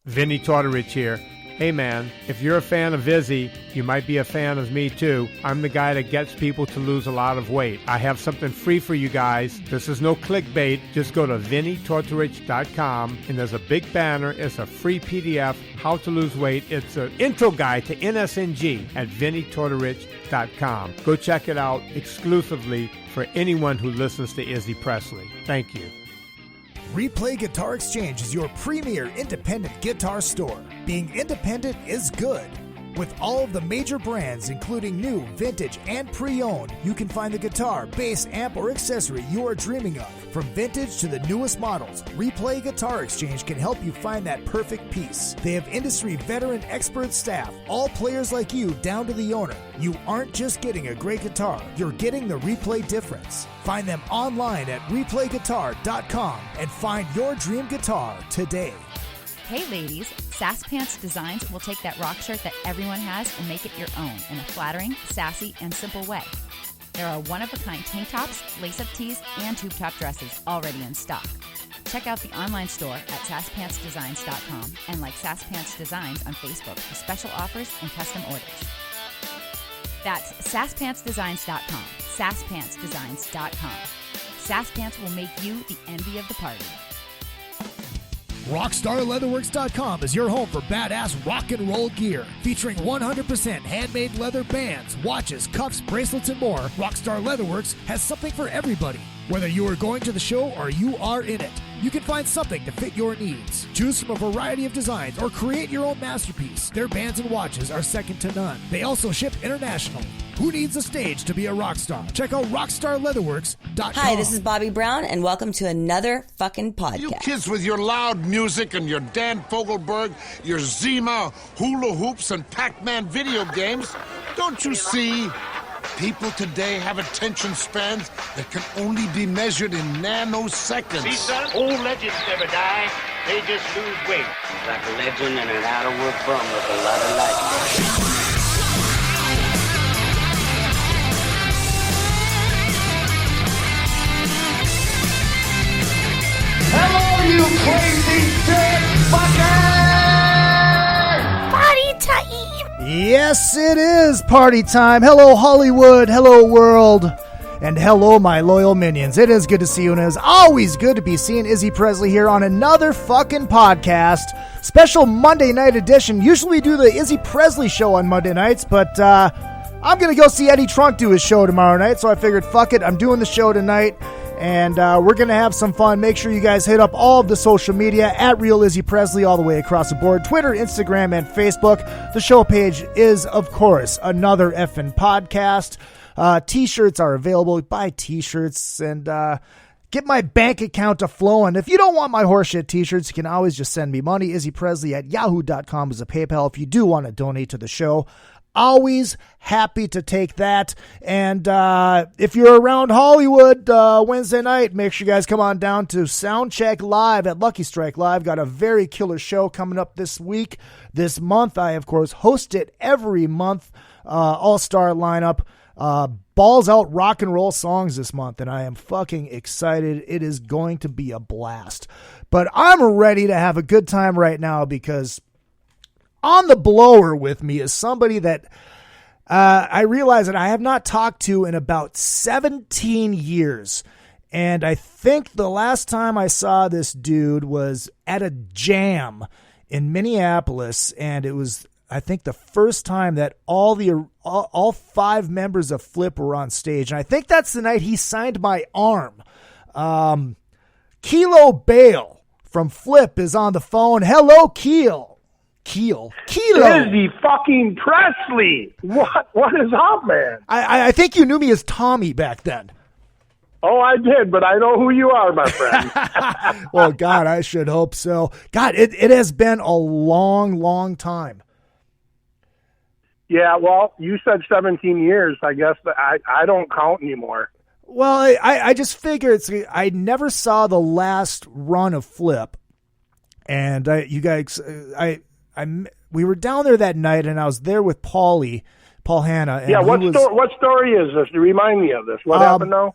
Vinny Tortorich here. Hey man, if you're a fan of Izzy, you might be a fan of me too. I'm the guy that gets people to lose a lot of weight. I have something free for you guys. This is no clickbait. Just go to VinnyTortorich.com and there's a big banner. It's a free PDF, how to lose weight. It's an intro guide to NSNG at VinnyTortorich.com. Go check it out exclusively for anyone who listens to Izzy Presley. Thank you. Replay Guitar Exchange is your premier independent guitar store. Being independent is good. With all of the major brands, including new, vintage, and pre-owned, you can find the guitar, bass, amp, or accessory you are dreaming of. From vintage to the newest models, Replay Guitar Exchange can help you find that perfect piece. They have industry veteran expert staff, all players like you down to the owner. You aren't just getting a great guitar, you're getting the Replay difference. Find them online at replayguitar.com and find your dream guitar today. Hey ladies, Sass Pants Designs will take that rock shirt that everyone has and make it your own in a flattering, sassy, and simple way. There are one-of-a-kind tank tops, lace-up tees, and tube top dresses already in stock. Check out the online store at sasspantsdesigns.com and like Sass Pants Designs on Facebook for special offers and custom orders. That's sasspantsdesigns.com, sasspantsdesigns.com. Sass Pants will make you the envy of the party. RockstarLeatherworks.com is your home for badass rock and roll gear. Featuring 100% handmade leather bands, watches, cuffs, bracelets, and more, Rockstar Leatherworks has something for everybody. Whether you are going to the show or you are in it, you can find something to fit your needs. Choose from a variety of designs or create your own masterpiece. Their bands and watches are second to none. They also ship internationally. Who needs a stage to be a rock star? Check out RockstarLeatherworks.com. Hi, this is Bobby Brown, and welcome to another fucking podcast. You kids with your loud music and your Dan Fogelberg, your Zima, hula hoops, and Pac-Man video games, don't you see? People today have attention spans that can only be measured in nanoseconds. See, son, old legends never die. They just lose weight. Like a legend and an out-of-work bum with a lot of life. Hello, you crazy dick fucker! Party time! Yes, it is party time. Hello, Hollywood. Hello, world. And hello, my loyal minions. It is good to see you, and it is always good to be seeing Izzy Presley here on another fucking podcast. Special Monday night edition. Usually we do the Izzy Presley show on Monday nights, but I'm going to go see Eddie Trunk do his show tomorrow night, so I figured, fuck it, I'm doing the show tonight. And we're going to have some fun. Make sure you guys hit up all of the social media at Real Izzy Presley all the way across the board. Twitter, Instagram, and Facebook. The show page is, of course, another effing podcast. T-shirts are available. Buy T-shirts and get my bank account to flowing. If you don't want my horseshit T-shirts, you can always just send me money. IzzyPresley at yahoo.com is a PayPal if you do want to donate to the show. Always happy to take that. And if you're around Hollywood Wednesday night, make sure you guys come on down to Soundcheck Live at Lucky Strike Live. Got a very killer show coming up this week, this month. I, of course, host it every month. All-star lineup. Balls out rock and roll songs this month, and I am fucking excited. It is going to be a blast. But I'm ready to have a good time right now because on the blower with me is somebody that I realize that I have not talked to in about 17 years. And I think the last time I saw this dude was at a jam in Minneapolis. And it was, I think, the first time that all 5 members of FLIPP were on stage. And I think that's the night he signed my arm. Kilo Bale from FLIPP is on the phone. Hello, Kilo. Izzy fucking Presley. What is up, man? I think you knew me as Tommy back then. Oh, I did, but I know who you are, my friend. Well, God, I should hope so. God, it has been a long, long time. Yeah, well, you said 17 years. I guess I don't count anymore. Well, I just figure I never saw the last run of FLIPP. And you guys, we were down there that night, and I was there with Paul Hanna. And yeah, what story is this? Remind me of this. What happened now?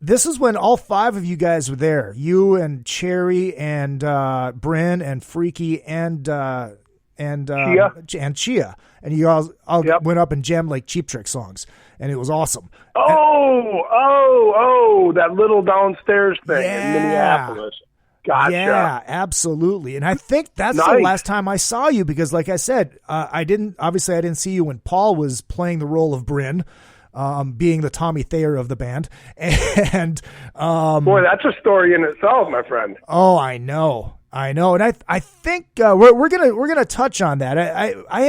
this is when all 5 of you guys were there. You and Cherry and Bryn and Freaky and Chia. And you all went up and jammed like Cheap Trick songs, and it was awesome. That little downstairs thing in Minneapolis. Gotcha. Yeah, absolutely. And I think that's the last time I saw you, because like I said, I didn't see you when Paul was playing the role of Bryn, being the Tommy Thayer of the band. And boy, that's a story in itself, my friend. Oh, I know. And I think we're gonna touch on that. I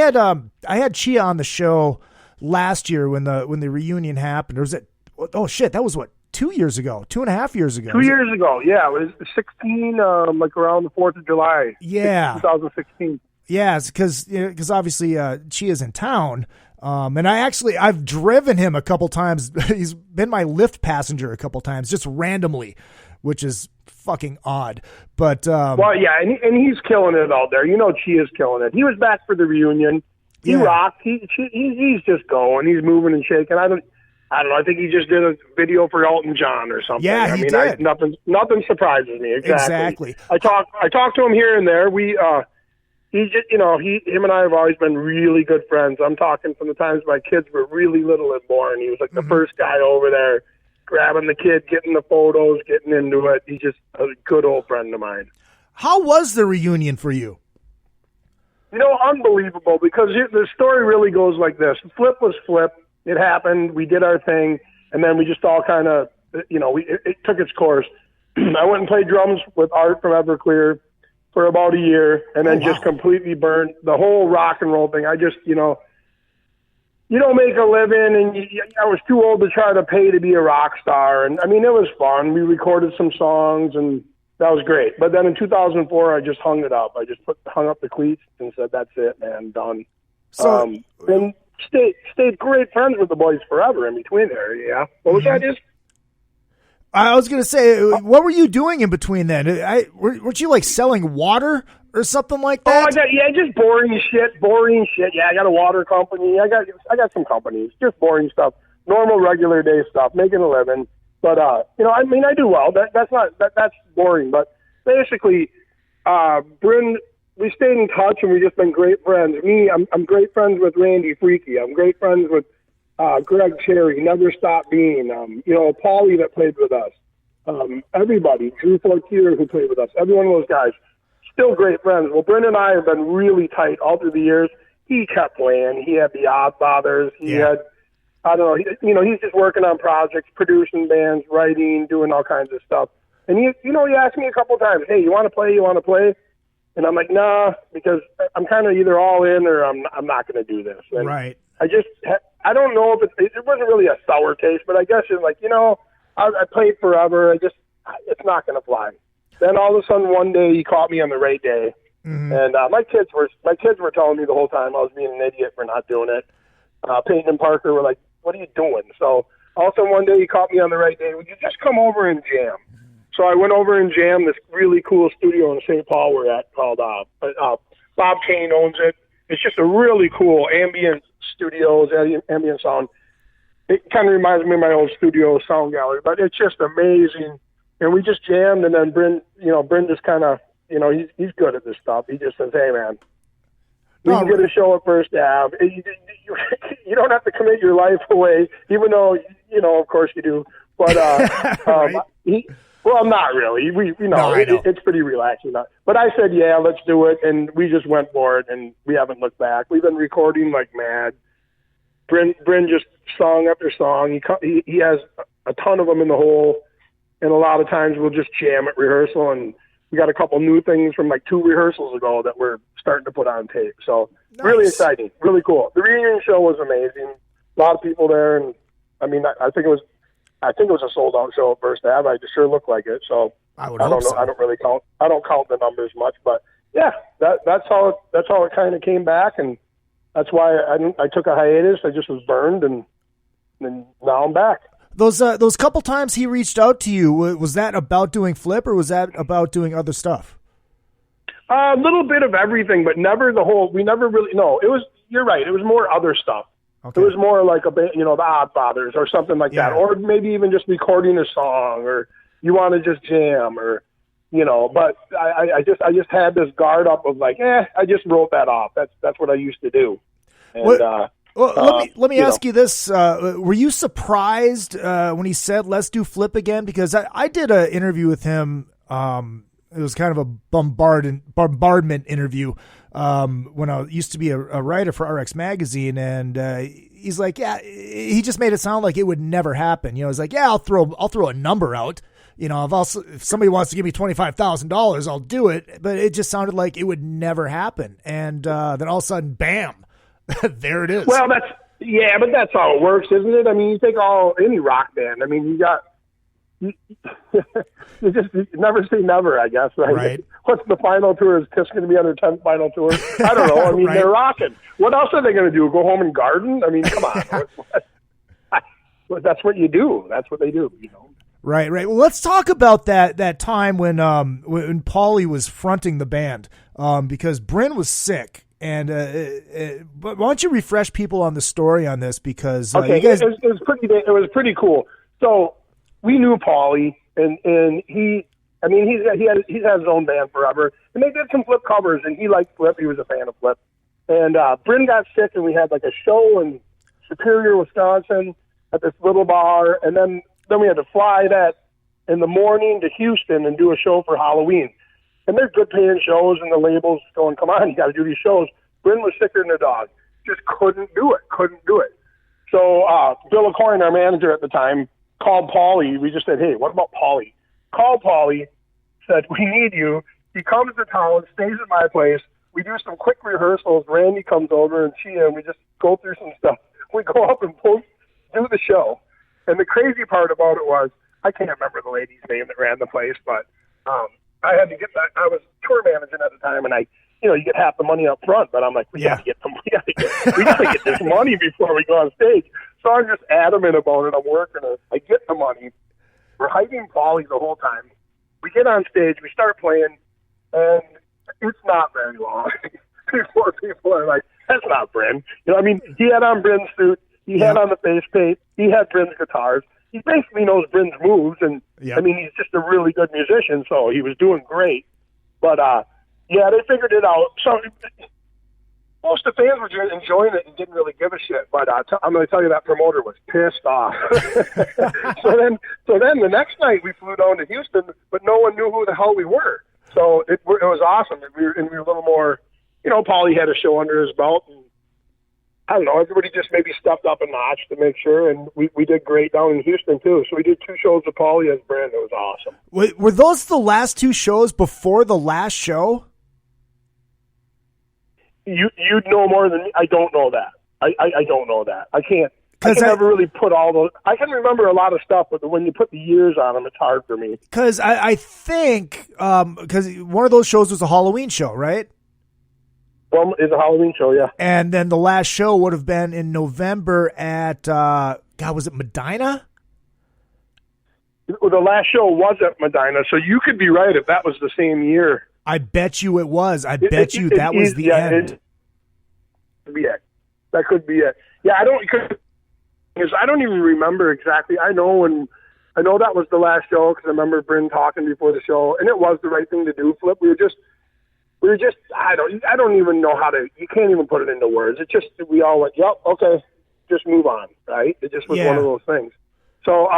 had Chia on the show last year when the reunion happened. Or was it? Oh shit, that was what, 2 years ago, 2.5 years ago. 2 years ago, yeah, it was 16, like around the 4th of July. Yeah, 2016. Yeah, it's because obviously Chia's in town, and I've driven him a couple times. He's been my Lyft passenger a couple times, just randomly, which is fucking odd. But well, yeah, and he's killing it out there. You know, Chia's killing it. He was back for the reunion. He rocked. He's just going. He's moving and shaking. I don't know. I think he just did a video for Elton John or something. Yeah, he did. Nothing surprises me. Exactly. I talk to him here and there. He just, him and I have always been really good friends. I'm talking from the times my kids were really little and born. He was like the first guy over there, grabbing the kid, getting the photos, getting into it. He's just a good old friend of mine. How was the reunion for you? Unbelievable, because the story really goes like this. Flip was Flip. It happened. We did our thing, and then we just all kind of, it took its course. I went and played drums with Art from Everclear for about a year, and then just completely burned the whole rock and roll thing. I just, you don't make a living, and I was too old to try to pay to be a rock star. And I mean, it was fun. We recorded some songs, and that was great. But then in 2004, I just hung it up. I just hung up the cleats and said, "That's it, man, done." So, and stayed great friends with the boys forever in between there. Yeah, what was that? I was gonna say, what were you doing in between then? Weren't you like selling water or something like that? Just boring shit. Yeah, I got a water company. I got some companies, just boring stuff, normal regular day stuff, making a living. But I do well. That's boring. But basically, Bryn, we stayed in touch, and we've just been great friends. I'm great friends with Randy Freaky. I'm great friends with Greg Cherry, Never Stop Being. Paulie that played with us. Everybody, Drew Fortier who played with us. Every one of those guys, still great friends. Well, Bryn and I have been really tight all through the years. He kept playing. He had the Odd Fathers. He had, I don't know. He's just working on projects, producing bands, writing, doing all kinds of stuff. And he asked me a couple times, "Hey, you want to play? You want to play?" And I'm like, "Nah," because I'm kind of either all in or I'm not going to do this. And right. I don't know if it wasn't really a sour taste, but I guess it's like, I played forever. It's not going to fly. Then all of a sudden one day he caught me on the right day. Mm-hmm. And my kids were telling me the whole time I was being an idiot for not doing it. Peyton and Parker were like, "What are you doing?" So all of a sudden one day he caught me on the right day. "Would you just come over and jam?" So I went over and jammed this really cool studio in St. Paul we're at called Bob Kane owns it. It's just a really cool ambient studios, ambient sound. It kind of reminds me of my old studio sound gallery, but it's just amazing. And we just jammed, and then Bryn just kind of, he's good at this stuff. He just says, "Hey, man, we can get a show at First Ave. You don't have to commit your life away, even though, of course you do." But right. Well, not really. It's pretty relaxing. But I said, "Yeah, let's do it," and we just went for it, and we haven't looked back. We've been recording like mad. Bryn just song after song. He has a ton of them in the hole, and a lot of times we'll just jam at rehearsal. And we got a couple new things from like 2 rehearsals ago that we're starting to put on tape. So Really exciting, really cool. The reunion show was amazing. A lot of people there, and I mean, I think it was a sold out show at First Ave. I just sure looked like it. So I don't know. I don't really count. I don't count the numbers much, but yeah, that's how it kind of came back, and that's why I took a hiatus. I just was burned, and now I'm back. Those couple times he reached out to you, was that about doing Flip, or was that about doing other stuff? A little bit of everything, but never the whole. We never really. No, it was. You're right. It was more other stuff. Okay. It was more like a band, the Oddfathers or something like that, or maybe even just recording a song, or you want to just jam, or But I just had this guard up of like, I just wrote that off. That's what I used to do. And, let me ask you this: were you surprised when he said, "Let's do Flip again"? Because I did an interview with him. It was kind of a bombardment interview when I used to be a writer for RX Magazine, and he's like, he just made it sound like it would never happen. He's like, I'll throw a number out. If somebody wants to give me $25,000, I'll do it. But it just sounded like it would never happen, and then all of a sudden, bam, there it is. Well, but that's how it works, isn't it? I mean, you take any rock band. I mean, you never say never, I guess, right? What's the final tour? Is Kiss going to be on their 10th final tour? I don't know. I mean, They're rocking. What else are they going to do? Go home and garden? I mean, come on. That's what you do. That's what they do, Right. Well, let's talk about that time when Paulie was fronting the band, because Bryn was sick. And but why don't you refresh people on the story on this? Because you guys... it was pretty cool. So we knew Paulie, and he has his own band forever, and they did some Flip covers, and he liked Flip. He was a fan of Flip, and Bryn got sick, and we had like a show in Superior, Wisconsin, at this little bar, and then we had to fly that in the morning to Houston and do a show for Halloween. And they're good paying shows, and the label's going, come on, you got to do these shows. Bryn was sicker than a dog. Just couldn't do it. So Bill O'Coin, our manager at the time, called Paulie. We just said, hey, what about Paulie? Called Paulie, said, we need you. He comes to town, stays at my place. We do some quick rehearsals. Randy comes over, and we just go through some stuff. We go up and do the show. And the crazy part about it was, I can't remember the lady's name that ran the place, but I had to get that. I was tour managing at the time, and you get half the money up front, but I'm like, we got to get this money before we go on stage. So I'm just adamant about it. I'm working it. I get the money. We're hiding Paulie the whole time. We get on stage, we start playing, and it's not very long before people are like, that's not Bryn. He had on Bryn's suit. He had on the face paint. He had Bryn's guitars. He basically knows Bryn's moves, and he's just a really good musician, so he was doing great. But they figured it out. So most of the fans were enjoying it and didn't really give a shit. But I'm going to tell you, that promoter was pissed off. So then the next night we flew down to Houston, but no one knew who the hell we were. So it was awesome. We were a little more, Paulie had a show under his belt, and I don't know, everybody just maybe stepped up a notch to make sure, and we did great down in Houston, too. So we did 2 shows with Paulie as Bryn. It was awesome. Were those the last 2 shows before the last show? You'd know more than me. I don't know that. I don't know that. I can never really put all those. I can remember a lot of stuff, but when you put the years on them, it's hard for me. Because I think, because one of those shows was a Halloween show, right? Well, it's a Halloween show, yeah. And then the last show would have been in November at, was it Medina? The last show was at Medina, so you could be right if that was the same year. I bet you it was. I bet you that was the end. That could be it. Yeah, I don't even remember exactly. I know that was the last show because I remember Bryn talking before the show, and it was the right thing to do. Flip. We were just. I don't even know how to. You can't even put it into words. It just we all went, yep, okay, just move on, right? It just was one of those things. So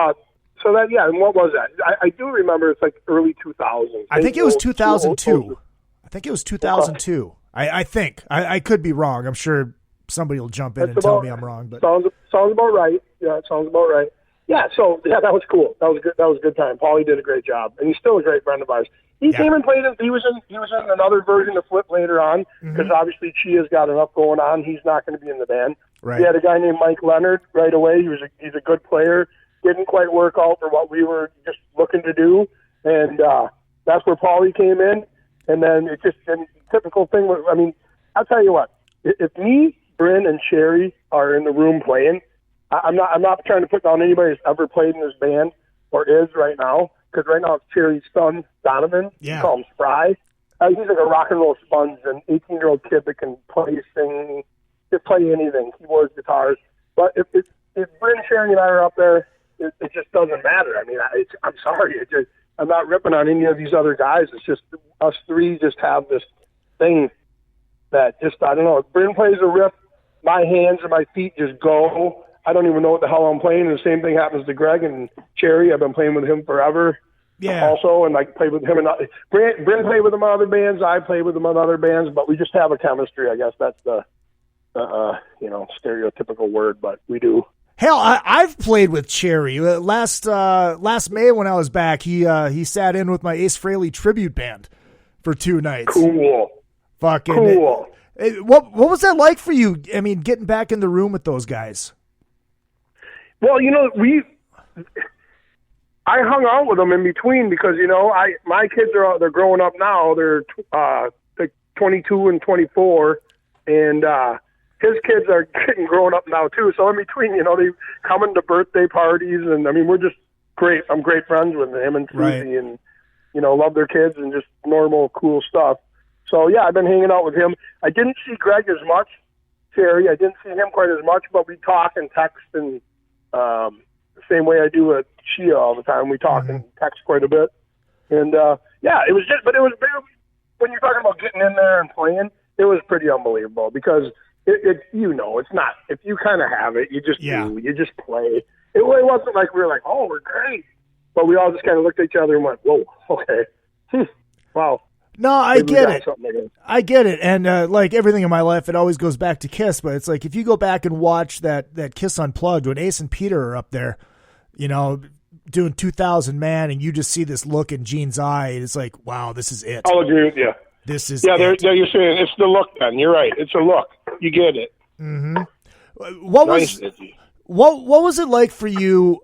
that and what was that? I do remember it's like early 2000s. I think it was 2002. I think it was 2002. I think. I could be wrong. I'm sure somebody will jump in and tell me I'm wrong. But sounds about right. Yeah, it sounds about right. Yeah, so that was cool. That was good. That was a good time. Paulie did a great job, and he's still a great friend of ours. He came and played. He was in another version of Flip later on because obviously Chia's got enough going on. He's not going to be in the band. Right. We had a guy named Mike Leonard right away. He's a good player. Didn't quite work out for what we were just looking to do, and that's where Paulie came in. And then it's just a typical thing. I mean, I'll tell you what. If me, Bryn, and Sherry are in the room playing, I'm not trying to put down anybody who's ever played in this band or is right now. Because right now it's Cherry's son, Donovan. Yeah. We call him Spry. He's like a rock and roll sponge, an 18-year-old kid that can play, sing, just play anything, keyboards, guitars. But if Bryn, Sherry, and I are up there, it just doesn't matter. I mean, I'm sorry. I'm not ripping on any of these other guys. It's just us three just have this thing that just, I don't know. If Bryn plays a riff, my hands and my feet just go. I don't even know what the hell I'm playing. And the same thing happens to Greg and Cherry. I've been playing with him forever. Yeah. Also, and like played with him and Bryn played with him on other bands. I played with him on other bands, but we just have a chemistry. I guess that's the stereotypical word, but we do. Hell, I've played with Cherry. Last May when I was back, he sat in with my Ace Frehley tribute band for 2 nights. Cool. Fucking cool. What was that like for you? I mean, getting back in the room with those guys. Well, I hung out with them in between because my kids they're growing up now. They're 22 and 24, and his kids are getting grown up now too. So in between, they come into birthday parties, and I mean we're just great. I'm great friends with him and Susie, and love their kids and just normal cool stuff. So yeah, I've been hanging out with him. I didn't see Greg as much, Cherry. I didn't see him quite as much, but we talk and text and the same way I do with Shia all the time. We talk and text quite a bit. And it was just, but it was when you're talking about getting in there and playing, it was pretty unbelievable because it's not, if you kind of have it, you just do, you just play. It wasn't like we were like, oh, we're great. But we all just kind of looked at each other and went, whoa, okay. Wow. No, I get it. I get it. And like everything in my life, it always goes back to Kiss. But it's like if you go back and watch that Kiss Unplugged when Ace and Peter are up there, doing 2,000 Man, and you just see this look in Gene's eye, it's like, wow, this is it. I'll agree with you. This is it. You're saying it's the look then. You're right. It's a look. You get it. Mm-hmm. What was it like for you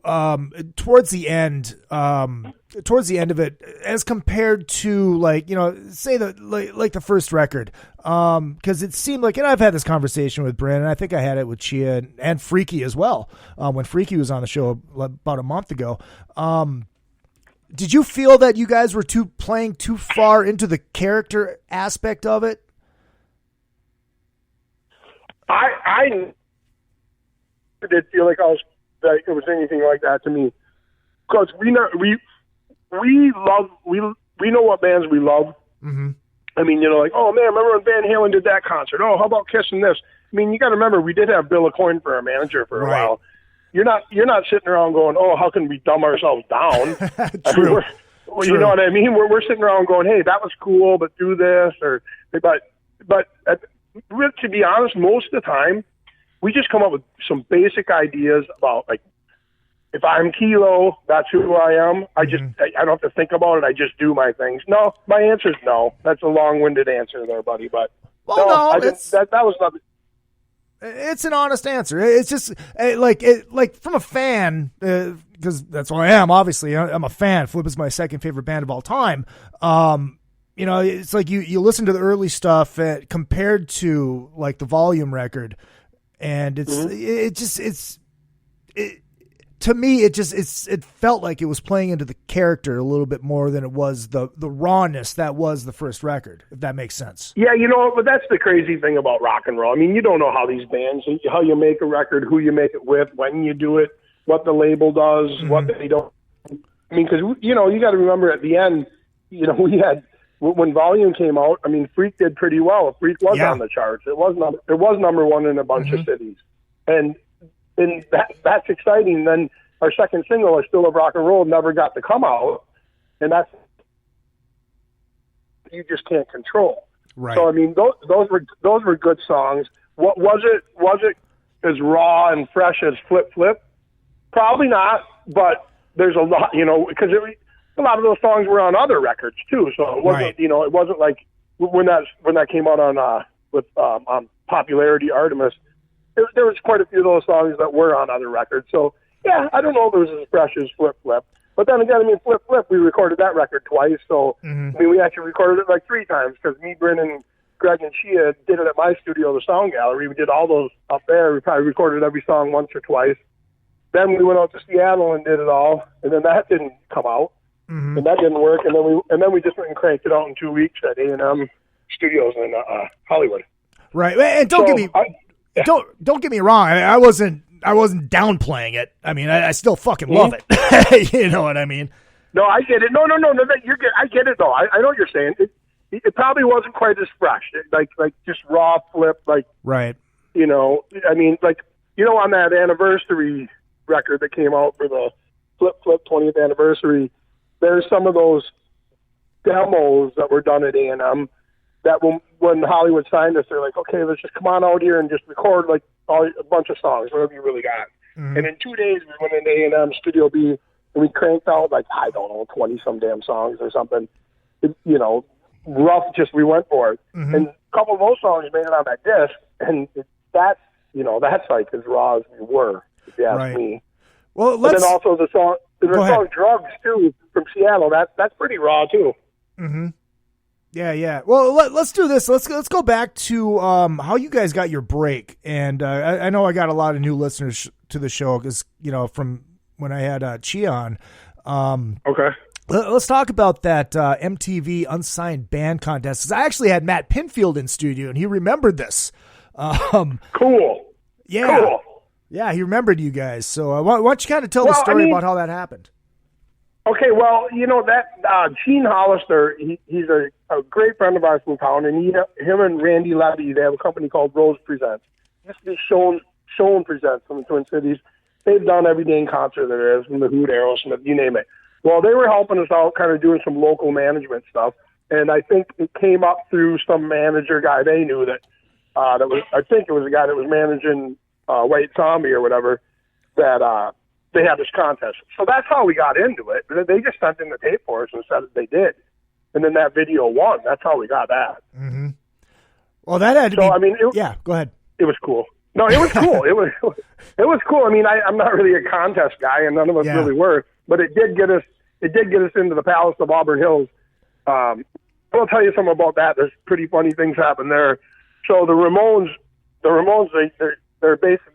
towards the end of it as compared to say the first record? Because it seemed like, and I've had this conversation with Bryn, and I think I had it with Chia and Freaky as well when Freaky was on the show about a month ago. Did you feel that you guys were playing too far into the character aspect of it? I did feel like it was anything like that to me, because we know what bands we love. Mm-hmm. I mean, oh man, remember when Van Halen did that concert? Oh, how about Kiss and this? I mean, you got to remember we did have Bill Aucoin for our manager for a while. You're not sitting around going, oh, how can we dumb ourselves down? True. I mean, you know what I mean? We're sitting around going, hey, that was cool, but do this but to be honest, most of the time we just come up with some basic ideas about, like, if I'm Kilo, that's who I am. I don't have to think about it. I just do my things. No, my answer is no. That's a long-winded answer there, buddy. But that was not. It's an honest answer. It's just like from a fan, because that's what I am. Obviously, I'm a fan. Flip is my second favorite band of all time. It's like you listen to the early stuff compared to like the Volume record, and to me, it felt like it was playing into the character a little bit more than it was the rawness that was the first record, if that makes sense. Yeah, but that's the crazy thing about rock and roll. I mean, you don't know how these bands, how you make a record, who you make it with, when you do it, what the label does, what they don't. I mean, because, you got to remember at the end, we had, when Volume came out, I mean, Freak did pretty well. Freak was on the charts. It was number one in a bunch of cities. And that's exciting. Then our second single, I Still Love Rock and Roll, never got to come out, and that's you just can't control. Right. So I mean, those were good songs. What was it as raw and fresh as Flip Flip? Probably not, but there's a lot, because a lot of those songs were on other records too. So it wasn't, it wasn't like when that came out on Popularity Artemis. There was quite a few of those songs that were on other records. So, yeah, I don't know if it was as fresh as Flip Flip. But then again, I mean, Flip Flip, we recorded that record twice. So, I mean, we actually recorded it like 3 times because me, Bryn, and Greg and Shia did it at my studio, the Sound Gallery. We did all those up there. We probably recorded every song once or twice. Then we went out to Seattle and did it all. And then that didn't come out. And that didn't work. And then we just went and cranked it out in 2 weeks at A&M Studios in Hollywood. Right. And don't get me wrong. I wasn't downplaying it. I mean, I still fucking love it. You know what I mean? No, I get it. No, I get it though. I know what you're saying. It probably wasn't quite as fresh, like just raw flip, like right. You know, I mean, like on that anniversary record that came out for the Flip 20th anniversary, there's some of those demos that were done at A&M that when Hollywood signed us, they're like, okay, let's just come on out here and just record like a bunch of songs, whatever you really got. Mm-hmm. And in 2 days, we went into A&M Studio B and we cranked out like, I don't know, 20 some damn songs or something. Rough, just we went for it. Mm-hmm. And a couple of those songs made it on that disc, and that's like as raw as we were, if you ask me. Well, and then also the song Drugs too from Seattle. That's pretty raw too. Mm-hmm. Yeah. Well, let's do this. Let's go back to how you guys got your break. And I know I got a lot of new listeners to the show because from when I had Chia on. Okay. Let's talk about that MTV Unsigned Band Contest. I actually had Matt Pinfield in studio, and he remembered this. Cool. Yeah. Cool. Yeah, he remembered you guys. So why don't you kind of tell the story about how that happened? Okay, well, that Gene Hollister, he's a great friend of ours from town, and him and Randy Levy, they have a company called Rose Presents. It used to be Shown Presents from the Twin Cities. They've done every dang concert there is, from the Hoot, Aerosmith, you name it. Well, they were helping us out, kind of doing some local management stuff, and I think it came up through some manager guy they knew that I think it was the guy that was managing White Zombie or whatever, that they had this contest. So that's how we got into it. They just sent in the tape for us and said that they did, and then that video won. That's how we got that. Mm-hmm. Well, that had to be. I mean, yeah, go ahead. It was cool. No, it was cool. it was cool. I mean, I'm not really a contest guy, and none of us really were. But it did get us into the Palace of Auburn Hills. I'll tell you something about that. There's pretty funny things happen there. So the Ramones, they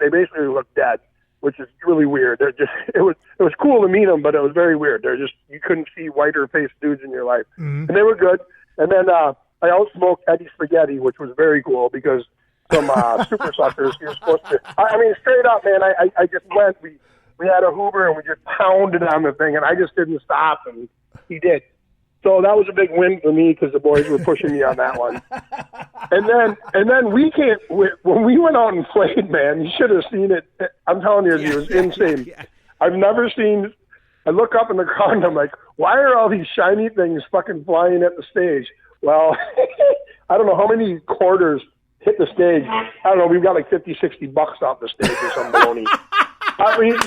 basically look dead, which is really weird. They're just it was cool to meet them, but it was very weird. They're just, you couldn't see whiter faced dudes in your life, and they were good. And then I outsmoked Eddie Spaghetti, which was very cool because some super suckers. He was supposed to. I mean, straight up, man. I just went. We had a Hoover and we just pounded on the thing, and I just didn't stop, and he did. So that was a big win for me because the boys were pushing me on that one. And then when we went out and played, man, you should have seen it. I'm telling you, it was insane. Yeah. I've never seen. I look up in the crowd and I'm like, why are all these shiny things fucking flying at the stage? Well, I don't know how many quarters hit the stage. I don't know. We've got like $50, $60 off the stage or some baloney. I mean,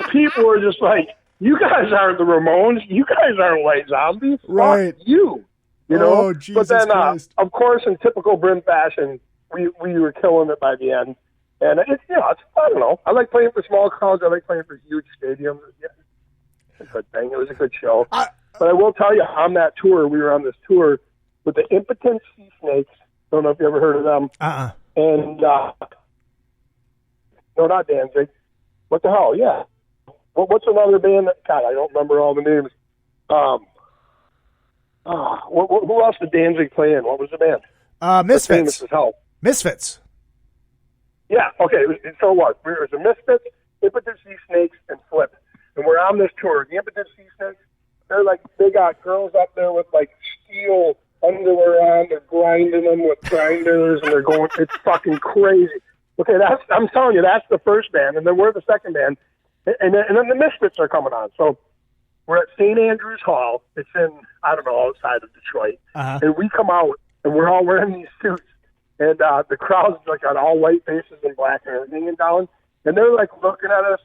people were just like, you guys aren't the Ramones. You guys aren't White Zombie. Right. Fuck you. You know? Oh, Jesus but then, Christ. Of course, in typical Bryn fashion, we were killing it by the end. And it's I don't know. I like playing for small crowds. I like playing for huge stadiums. Yeah, it's a good thing. It was a good show. But I will tell you, on that tour, we were on this tour with the Impotent Sea Snakes. Don't know if you ever heard of them. And, no, not Danzig. What the hell? Yeah. What's another band? God, I don't remember all the names. Who else did Danzig play in? What was the band? Misfits. Famous as hell. Misfits. Yeah, okay. So what? It was the Misfits, Impotent Sea Snakes, and Flip. And we're on this tour. The Impotent Sea Snakes, they got girls up there with like steel underwear on. They're grinding them with grinders, and they're going. It's fucking crazy. Okay, I'm telling you, that's the first band, and then we're the second band, and then the Misfits are coming on. So we're at St. Andrews Hall. It's in, I don't know, outside of Detroit, and we come out, and we're all wearing these suits, and the crowd's like got all white faces and black and everything and down, and they're like looking at us,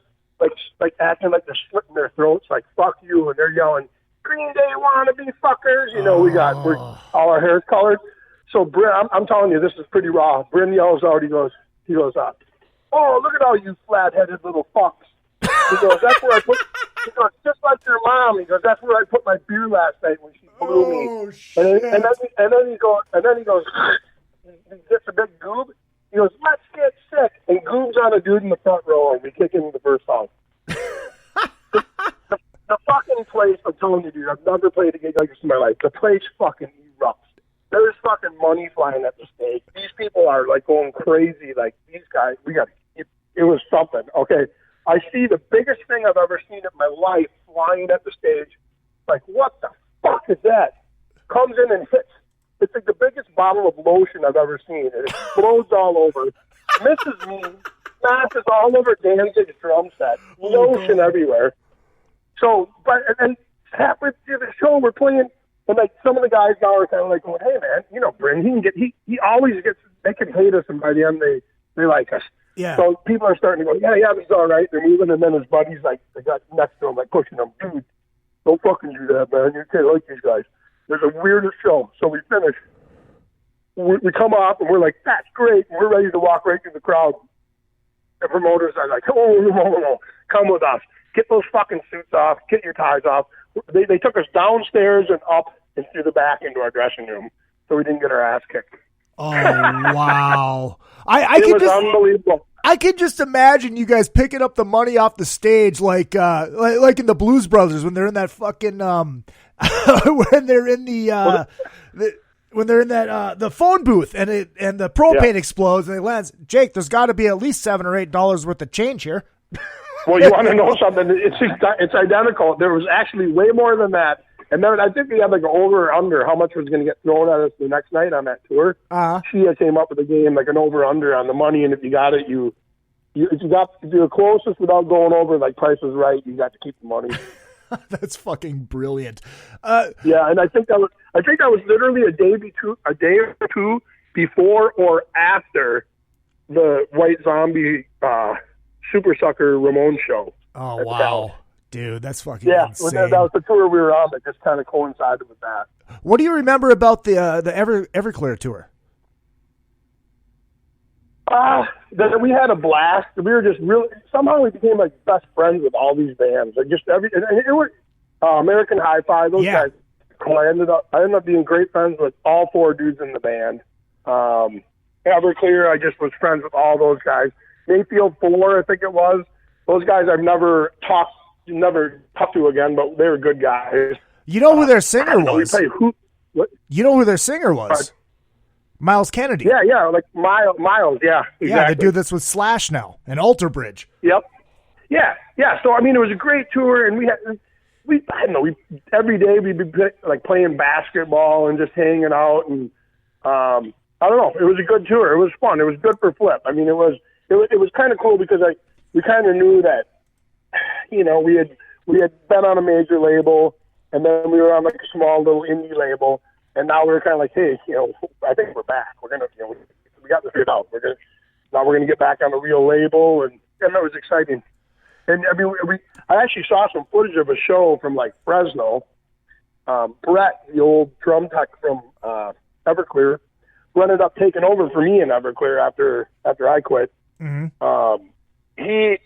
like acting like they're slitting their throats, like fuck you, and they're yelling, Green Day wannabe fuckers. You know, we're all our hair's colored. So Bryn, I'm telling you, this is pretty raw. Bryn yells out, he goes, oh, look at all you flat-headed little fucks. He goes, that's where I put, he goes, just like your mom. He goes, that's where I put my beer last night when she blew me. Shit. And then he goes, he gets a big goob. He goes, let's get sick. And goob's on a dude in the front row, and we kick into the first song. The fucking place, I'm telling you, dude, I've never played a gig like this in my life. The place fucking erupts. There's fucking money flying at the stage. These people are like going crazy. Like, these guys, we got to It was something. Okay, I see the biggest thing I've ever seen in my life flying at the stage. Like, what the fuck is that? Comes in and hits. It's like the biggest bottle of lotion I've ever seen. It explodes all over, misses me, smashes all over Danzig's drum set, lotion everywhere. So, but and then halfway through the show, we're playing, and like some of the guys now are kind of like going, "Hey man, you know, Bryn, he always gets. They can hate us, and by the end they like us." Yeah. So people are starting to go, "Yeah, he's all right." They're moving, and then his buddies like they got next to him, like pushing him, "Dude, don't fucking do that, man. You can't like these guys." There's a weirdest show. So we finish. We come off, and we're like, "That's great." And we're ready to walk right through the crowd. The promoters are like, "Oh, come with us. Get those fucking suits off. Get your ties off." They took us downstairs and up and through the back into our dressing room, so we didn't get our ass kicked. Oh, wow. It was unbelievable. I can just imagine you guys picking up the money off the stage like in the Blues Brothers when they're in that fucking when they're in the phone booth and the propane explodes and it lands. Jake, there's got to be at least $7 or $8 worth of change here. Well, you want to know something? It's identical. There was actually way more than that. And then I think we had like an over or under how much was going to get thrown at us the next night on that tour. She came up with a game like an over under on the money, and if you got it, if you were closest without going over, like Price is Right, you got to keep the money. That's fucking brilliant. Yeah, and I think that was literally a day or two before or after the White Zombie Super Sucker Ramon show. Oh wow. Dude, that's fucking insane. That was the tour we were on that just kind of coincided with that. What do you remember about the Everclear tour? That we had a blast. We were just really, somehow we became like best friends with all these bands. Like just and it was American Hi-Fi. Those guys. I ended up being great friends with all four dudes in the band. Everclear, I just was friends with all those guys. Mayfield 4, I think it was. Those guys I've never talked to again, but they were good guys. You know who their singer was? You know who their singer was? Miles Kennedy. Yeah, like Miles, yeah. Exactly. Yeah, the dude that's with Slash now, and Alter Bridge. Yep. Yeah. So, I mean, it was a great tour, and we every day we'd be like playing basketball and just hanging out, and I don't know, it was a good tour. It was fun. It was good for Flip. I mean, it was kind of cool because we kind of knew that, you know, we had been on a major label, and then we were on like a small little indie label, and now we're kind of like, hey, you know, I think we're back. We're gonna, you know, we got this figured out. We're gonna get back on a real label, and that was exciting. And I mean, I actually saw some footage of a show from like Fresno. Brett, the old drum tech from Everclear, who ended up taking over for me in Everclear after I quit. Mm-hmm. He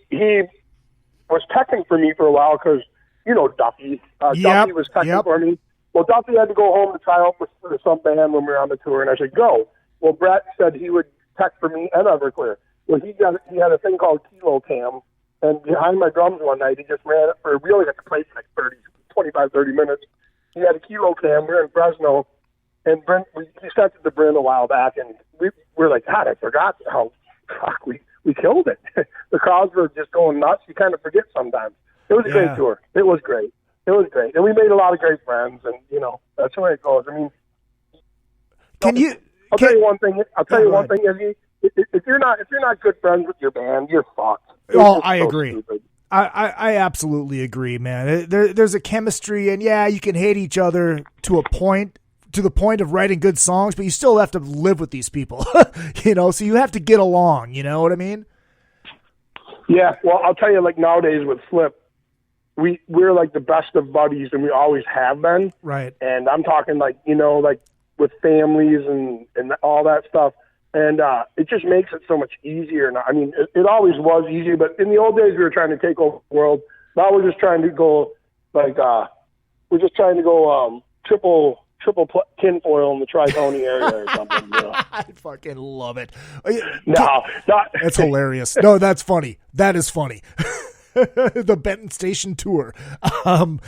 was teching for me for a while because, you know, Duffy. Duffy was teching for me. Well, Duffy had to go home to try out for some band when we were on the tour, and I said, go. Well, Brett said he would tech for me and Everclear. Well, he had a thing called Kilo Cam, and behind my drums one night, he just ran it for really like a place like 25-30 minutes. He had a Kilo Cam. We were in Fresno, and he sent it to Bryn a while back, and we were like, God, I forgot how we killed it. The crowds were just going nuts. You kind of forget sometimes. It was a great tour. It was great. And we made a lot of great friends, and, you know, that's the way it goes. I mean, I'll tell you one thing, Izzy. If you're not good friends with your band, you're fucked. I agree. Stupid. I absolutely agree, man. There's a chemistry, and you can hate each other to the point of writing good songs, but you still have to live with these people, you know, so you have to get along, you know what I mean? Yeah, well, I'll tell you, like, nowadays with Flip, we're like the best of buddies, and we always have been. Right. And I'm talking, like, you know, like with families and all that stuff. And it just makes it so much easier now. I mean, it always was easy, but in the old days, we were trying to take over the world. Now we're just trying to go, like, triple tinfoil in the Tri-County area or something. You know? I fucking love it. No, that's hilarious. No, that's funny. That is funny. The Benton Station tour. What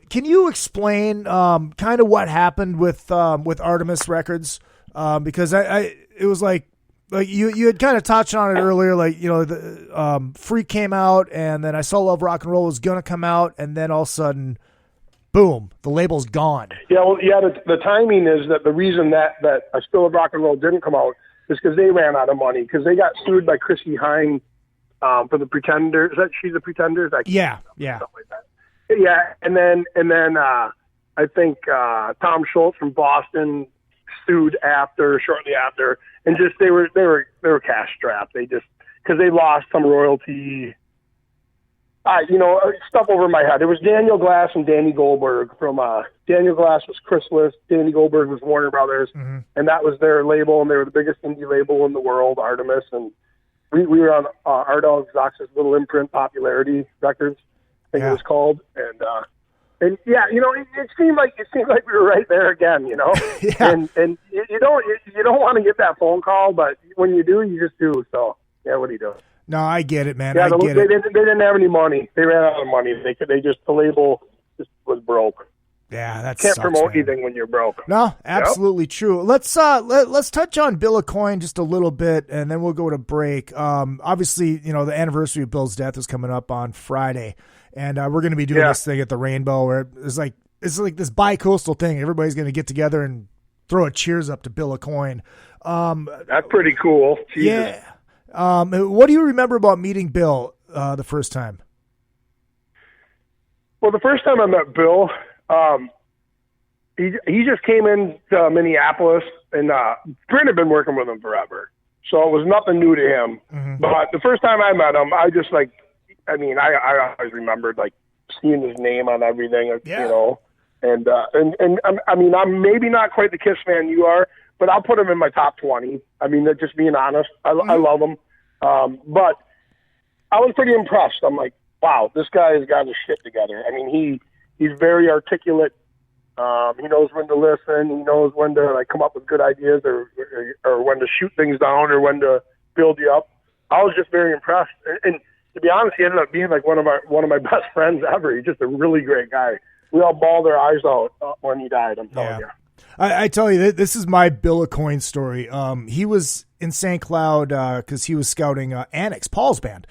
can you explain? Kind of what happened with Artemis Records? Because it was like like you had kind of touched on it earlier, like, you know, the Freak came out, and then I Saw Love Rock and Roll was gonna come out, and then all of a sudden, boom, the label's gone. Yeah, well, yeah. The timing is that the reason that I Still Love Rock and Roll didn't come out is because they ran out of money, because they got sued by Chrissy Hine for the Pretenders. Is that She's the Pretenders? Yeah. Something like that. Yeah, and then I think Tom Schultz from Boston sued shortly after, and just they were cash strapped. They just, because they lost some royalty. Stuff over my head. It was Daniel Glass and Danny Goldberg from Daniel Glass was Chrysalis, Danny Goldberg was Warner Brothers, and that was their label, and they were the biggest indie label in the world, Artemis, and we were on Ardell Zox's little imprint, Popularity Records, I think it was called, and yeah, it seemed like we were right there again, and you don't want to get that phone call, but when you do, you just do. So yeah, what do you do? No, I get it, man. Yeah, I get they it. didn't have any money. They ran out of money. The label just was broke. Yeah, that can't sucks, promote man. anything when you're broke. No, absolutely true. Let's touch on Bill Aucoin just a little bit, and then we'll go to break. Obviously, the anniversary of Bill's death is coming up on Friday, and we're going to be doing this thing at the Rainbow, where it's like this bi-coastal thing. Everybody's going to get together and throw a cheers up to Bill Aucoin. That's pretty cool. Jesus. Yeah. What do you remember about meeting Bill the first time? Well, the first time I met Bill, he just came into Minneapolis, and Brent had been working with him forever, so it was nothing new to him. Mm-hmm. But the first time I met him, I always remembered seeing his name on everything, and I'm maybe not quite the Kiss fan you are, but I'll put him in my top 20. I mean, just being honest, I love him. But I was pretty impressed. I'm like, wow, this guy has got his shit together. I mean, he's very articulate. He knows when to listen. He knows when to come up with good ideas, or when to shoot things down, or when to build you up. I was just very impressed. And to be honest, he ended up being one of my best friends ever. He's just a really great guy. We all bawled our eyes out when he died. I'm telling you. I tell you, this is my Bill Aucoin story. He was in St. Cloud because he was scouting Annex, Paul's band,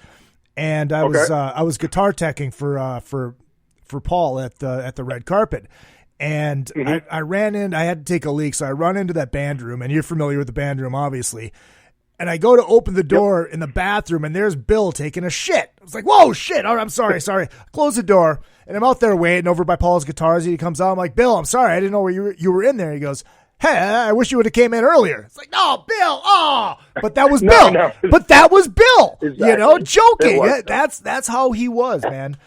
and I was guitar teching for Paul at the red carpet, and I ran in. I had to take a leak, so I run into that band room, and you're familiar with the band room, obviously. And I go to open the door in the bathroom, and there's Bill taking a shit. I was like, whoa, shit. Oh, I'm sorry. Close the door. And I'm out there waiting over by Paul's guitars. He comes out. I'm like, Bill, I'm sorry. I didn't know you were in there. He goes, hey, I wish you would have came in earlier. It's like, no, Bill. Oh, but that was Bill. No. But that was Bill. Exactly. Joking. That's how he was, man.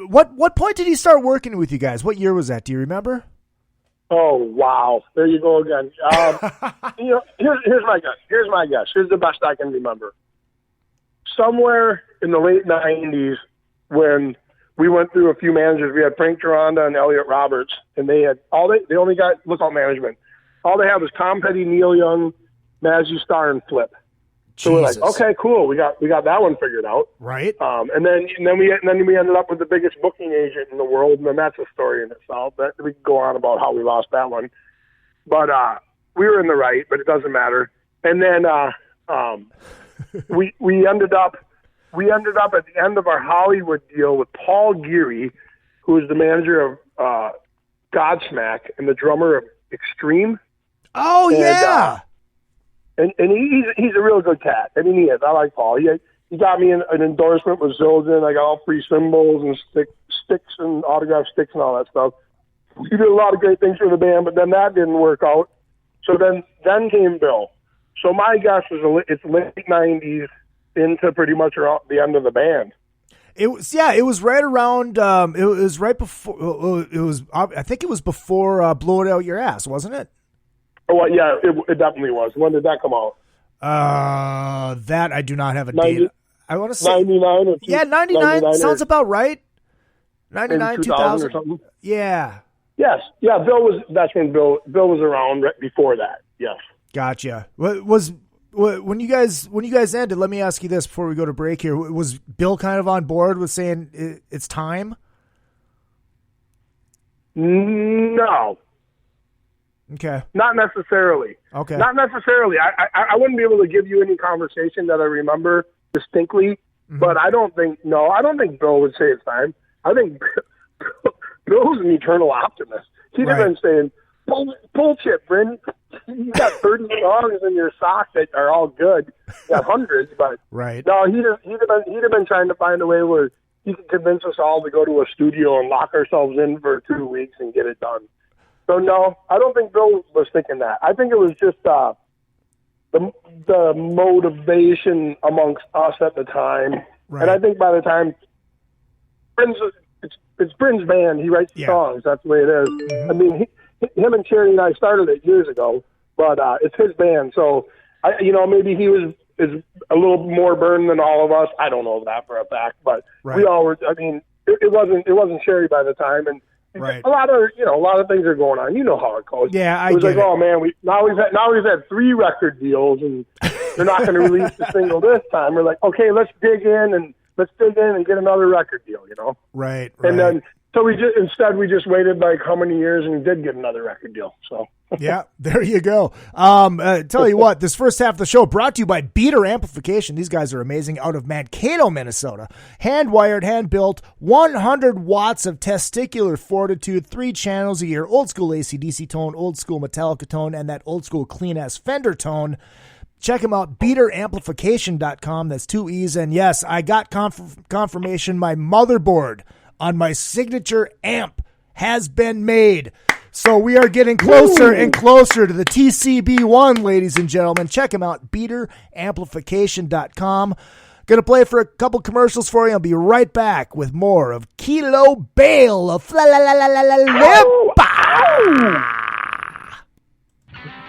What point did he start working with you guys? What year was that? Do you remember? Oh, wow. There you go again. Here's my guess. Here's the best I can remember. Somewhere in the late 90s, when we went through a few managers, we had Frank Gironda and Elliot Roberts, and they only got lookout management. All they had was Tom Petty, Neil Young, Mazzy Star, and Flip. So we're like, okay, cool. We got that one figured out, right? And then we ended up with the biggest booking agent in the world, and then that's a story in itself. That we could go on about how we lost that one, but we were in the right. But it doesn't matter. And then we ended up at the end of our Hollywood deal with Paul Geary, who was the manager of Godsmack and the drummer of Extreme. Oh, yeah. And he's a real good cat. I mean, he is. I like Paul. He got me an endorsement with Zildjian. I got all free symbols and sticks and autograph sticks and all that stuff. He did a lot of great things for the band, but then that didn't work out. So then came Bill. So my guess is it's late 90s into pretty much around the end of the band. It was right around. It was right before. I think it was before "Blow It Out Your Ass," wasn't it? Oh, well, yeah, it definitely was. When did that come out? That I do not have a date. I want to say 99 or 99 sounds about right. 99, 2000 or something. Yeah. Yes. Yeah. That's when Bill was around right before that. Yes. Gotcha. When you guys ended, let me ask you this before we go to break here. Was Bill kind of on board with saying it's time? No. Okay. Not necessarily. Okay. Not necessarily. I wouldn't be able to give you any conversation that I remember distinctly, but I don't think Bill would say it's time. I think Bill's an eternal optimist. He'd have been saying, bullshit, Bryn. You got 30 songs in your sock that are all good. You got hundreds, but no, he'd have been trying to find a way where he could convince us all to go to a studio and lock ourselves in for 2 weeks and get it done. So no, I don't think Bill was thinking that. I think it was just the motivation amongst us at the time, and I think by the time it's Bryn's band, he writes songs. That's the way it is. I mean, him and Cherry and I started it years ago, but it's his band. So maybe he is a little more burned than all of us. I don't know that for a fact, but we all were. I mean, it wasn't Cherry by the time, and a lot of things are going on. You know how it goes. Yeah, it was like, oh man, we've had 3 record deals, and they're not going to release the single this time. We're like, okay, let's dig in and get another record deal. Right. And then so we just waited like how many years and did get another record deal. So. Yeah, there you go. Tell you what, this first half of the show brought to you by Beater Amplification. These guys are amazing, out of Mankato, Minnesota. Hand-wired, hand-built, 100 watts of testicular fortitude, 3 channels a year, old school AC/DC tone, old school Metallica tone, and that old school clean-ass Fender tone. Check them out, beateramplification.com. That's 2 E's. And yes, I got confirmation my motherboard on my signature amp has been made. So we are getting closer and closer to the TCB1, ladies and gentlemen. Check them out, beateramplification.com. Going to play for a couple commercials for you. I'll be right back with more of Kilo Bale of FLIPP.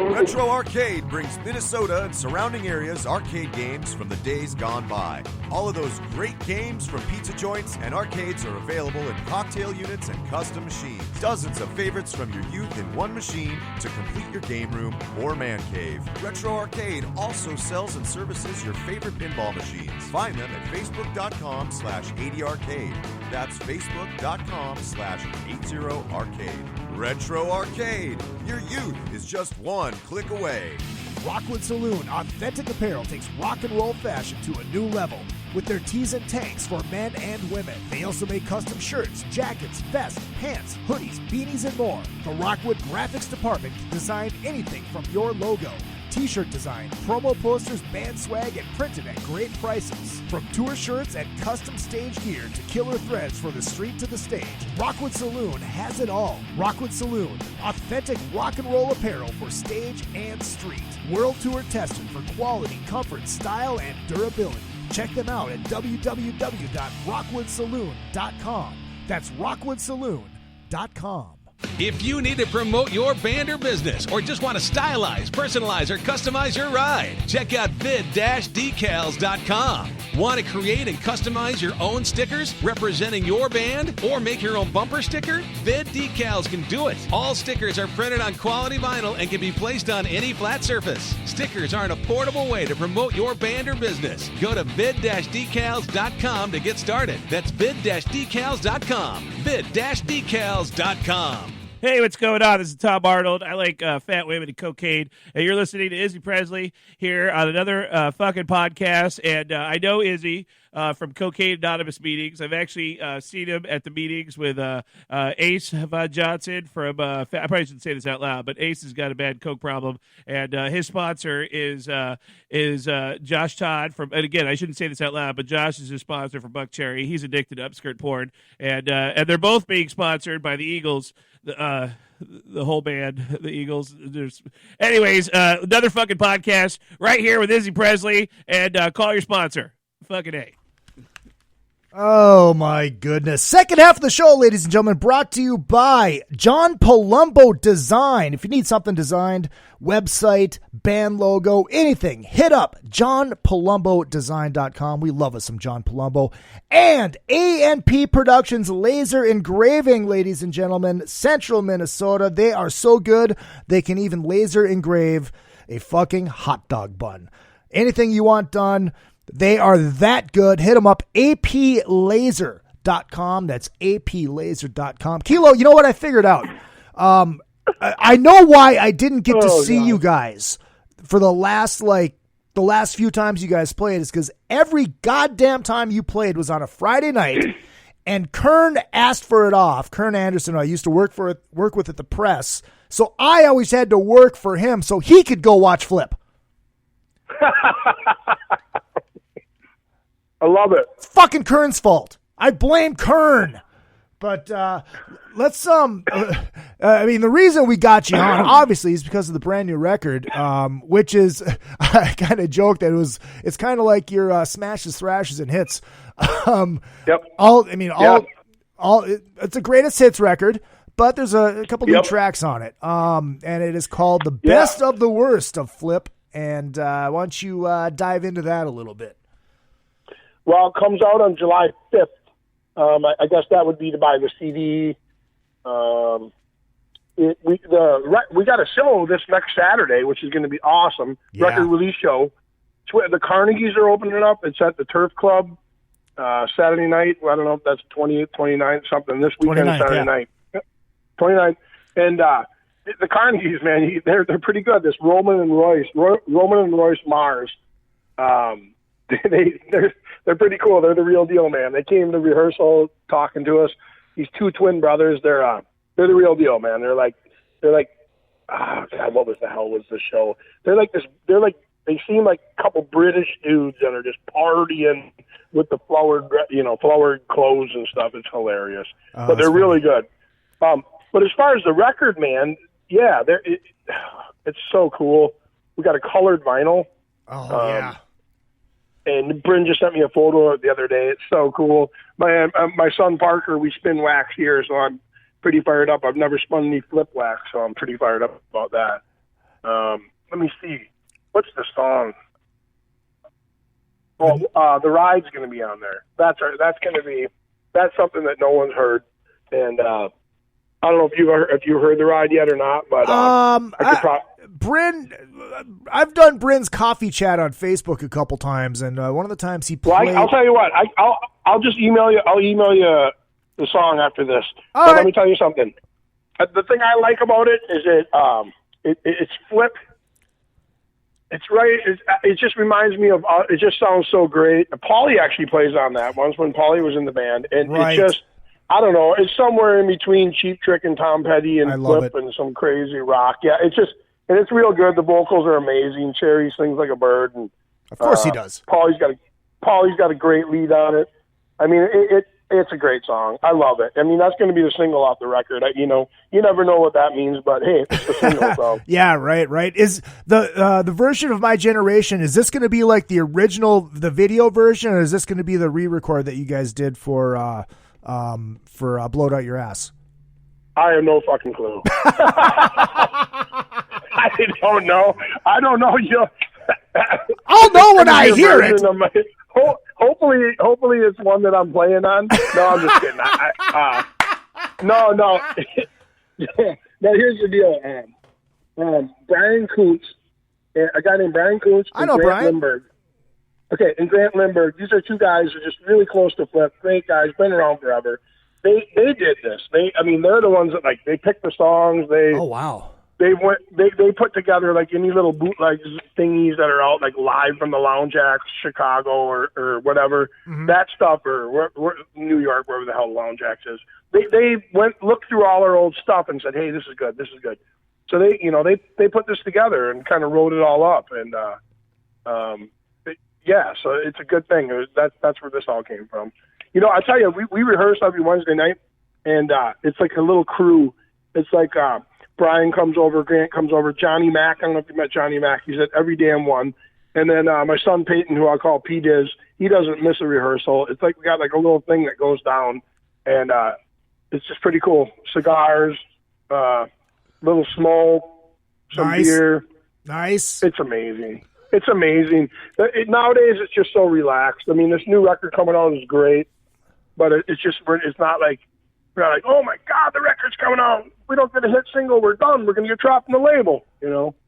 Retro Arcade brings Minnesota and surrounding areas arcade games from the days gone by. All of those great games from pizza joints and arcades are available in cocktail units and custom machines. Dozens of favorites from your youth in one machine to complete your game room or man cave. Retro Arcade also sells and services your favorite pinball machines. Find them at facebook.com/80arcade. That's facebook.com/80arcade. Retro Arcade. Your youth is just one click away. Rockwood Saloon Authentic Apparel takes rock and roll fashion to a new level with their tees and tanks for men and women. They also make custom shirts, jackets, vests, pants, hoodies, beanies, and more. The Rockwood Graphics Department can design anything from your logo, t-shirt design, promo posters, band swag, and printed at great prices. From tour shirts and custom stage gear to killer threads for the street to the stage, Rockwood Saloon has it all. Rockwood Saloon, authentic rock and roll apparel for stage and street. World tour tested for quality, comfort, style, and durability. Check them out at www.rockwoodsaloon.com. That's rockwoodsaloon.com. If you need to promote your band or business or just want to stylize, personalize, or customize your ride, check out vid-decals.com. Want to create and customize your own stickers representing your band or make your own bumper sticker? Vid Decals can do it. All stickers are printed on quality vinyl and can be placed on any flat surface. Stickers are an affordable way to promote your band or business. Go to vid-decals.com to get started. That's vid-decals.com. vid-decals.com. Hey, what's going on? This is Tom Arnold. I like fat women and cocaine. And you're listening to Izzy Presley here on another fucking podcast. And I know Izzy from Cocaine Anonymous meetings. I've actually seen him at the meetings with Ace Von Johnson from, I probably shouldn't say this out loud, but Ace has got a bad coke problem. And his sponsor is Josh Todd from, and again, I shouldn't say this out loud, but Josh is his sponsor for Buck Cherry. He's addicted to upskirt porn. And they're both being sponsored by the Eagles. The whole band, the Eagles. Anyways, another fucking podcast right here with Izzy Presley, and call your sponsor. Fucking A. Oh, my goodness. Second half of the show, ladies and gentlemen, brought to you by John Palumbo Design. If you need something designed, website, band logo, anything, hit up johnpalumbodesign.com. We love us some John Palumbo. And ANP Productions Laser Engraving, ladies and gentlemen, Central Minnesota. They are so good, they can even laser engrave a fucking hot dog bun. Anything you want done, they are that good. Hit them up, aplaser.com. That's aplaser.com. Kilo, you know what I figured out? I know why I didn't get to see you guys for the last few times you guys played is because every goddamn time you played was on a Friday night, and Kern asked for it off. Kern Anderson, who I used to work with at the press, so I always had to work for him so he could go watch Flip. I love it. It's fucking Kern's fault. I blame Kern. But let's I mean, the reason we got you on obviously is because of the brand new record, which is I kind of joked that it's kind of like your smashes, thrashes, and hits. Yep. It's a greatest hits record, but there's a couple new tracks on it. And it is called The Best of the Worst of Flip. And why don't you dive into that a little bit? Well, it comes out on July 5th. I guess that would be to buy the CD. We got a show this next Saturday, which is going to be awesome. Yeah. Record release show. The Carnegies are opening up. It's at the Turf Club Saturday night. I don't know if that's 28th, 29th, something. This weekend, Saturday night. 29th. And the Carnegies, man, they're pretty good. This Roman and Royce Mars. They're pretty cool. They're the real deal, man. They came to rehearsal talking to us. These two twin brothers, they're the real deal, man. They're like, oh God, what the hell was the show? They seem like a couple British dudes that are just partying with the flowered clothes and stuff. It's hilarious, but they're really good. But as far as the record, man, yeah, it's so cool. We got a colored vinyl. Oh yeah. And Bryn just sent me a photo the other day. It's so cool. My son Parker, we spin wax here, so I'm pretty fired up. I've never spun any flip wax, so I'm pretty fired up about that. Let me see. What's the song? Well, The Ride's going to be on there. That's something that no one's heard. And I don't know if you heard The Ride yet or not, but Bryn, I've done Bryn's coffee chat on Facebook a couple times, and one of the times he played. Well, I'll tell you what. I'll just email you. I'll email you the song after this. All right. Let me tell you something. The thing I like about it is it's Flip. It's right. It just reminds me of. It just sounds so great. Paulie actually plays on that once when Paulie was in the band, and right. It just. I don't know. It's somewhere in between Cheap Trick and Tom Petty and Flip and some crazy rock. Yeah, it's real good. The vocals are amazing. Cherry sings like a bird, and of course he does. Paulie's got a great lead on it. I mean, it's a great song. I love it. I mean, that's going to be the single off the record. You never know what that means, but hey, it's the single. So. Yeah, right. Is the version of My Generation? Is this going to be like the original, the video version, or is this going to be the re-record that you guys did for Blowed Out Your Ass? I have no fucking clue. I don't know. I'll know when I hear it. Hopefully it's one that I'm playing on. No, I'm just kidding. No. Now here's the deal. Brian Kuntz, a guy named Brian Kuntz, I know Grant Brian. Lindbergh. Okay, and Grant Lindbergh. These are two guys who are just really close to Flip. Great guys, been around forever. They did this. They're the ones that they picked the songs. Oh wow. They put together any little bootleg thingies that are out live from the Lounge Acts, Chicago or whatever, that stuff, or New York, wherever the hell Lounge Acts is. They looked through all our old stuff and said, hey, this is good. So they put this together and kind of wrote it all up, and so it's a good thing. That's where this all came from. I tell you, we rehearse every Wednesday night, and it's like a little crew. It's like Brian comes over, Grant comes over, Johnny Mac. I don't know if you met Johnny Mac. He's at every damn one. And then my son Peyton, who I call P-Diz, he doesn't miss a rehearsal. It's like we got a little thing that goes down, and it's just pretty cool. Cigars, little smoke, some beer. Nice. It's amazing. Nowadays, it's just so relaxed. I mean, this new record coming out is great, but it's not like, we're like, oh my God, the record's coming out. We don't get a hit single, we're done. We're going to get dropped from the label,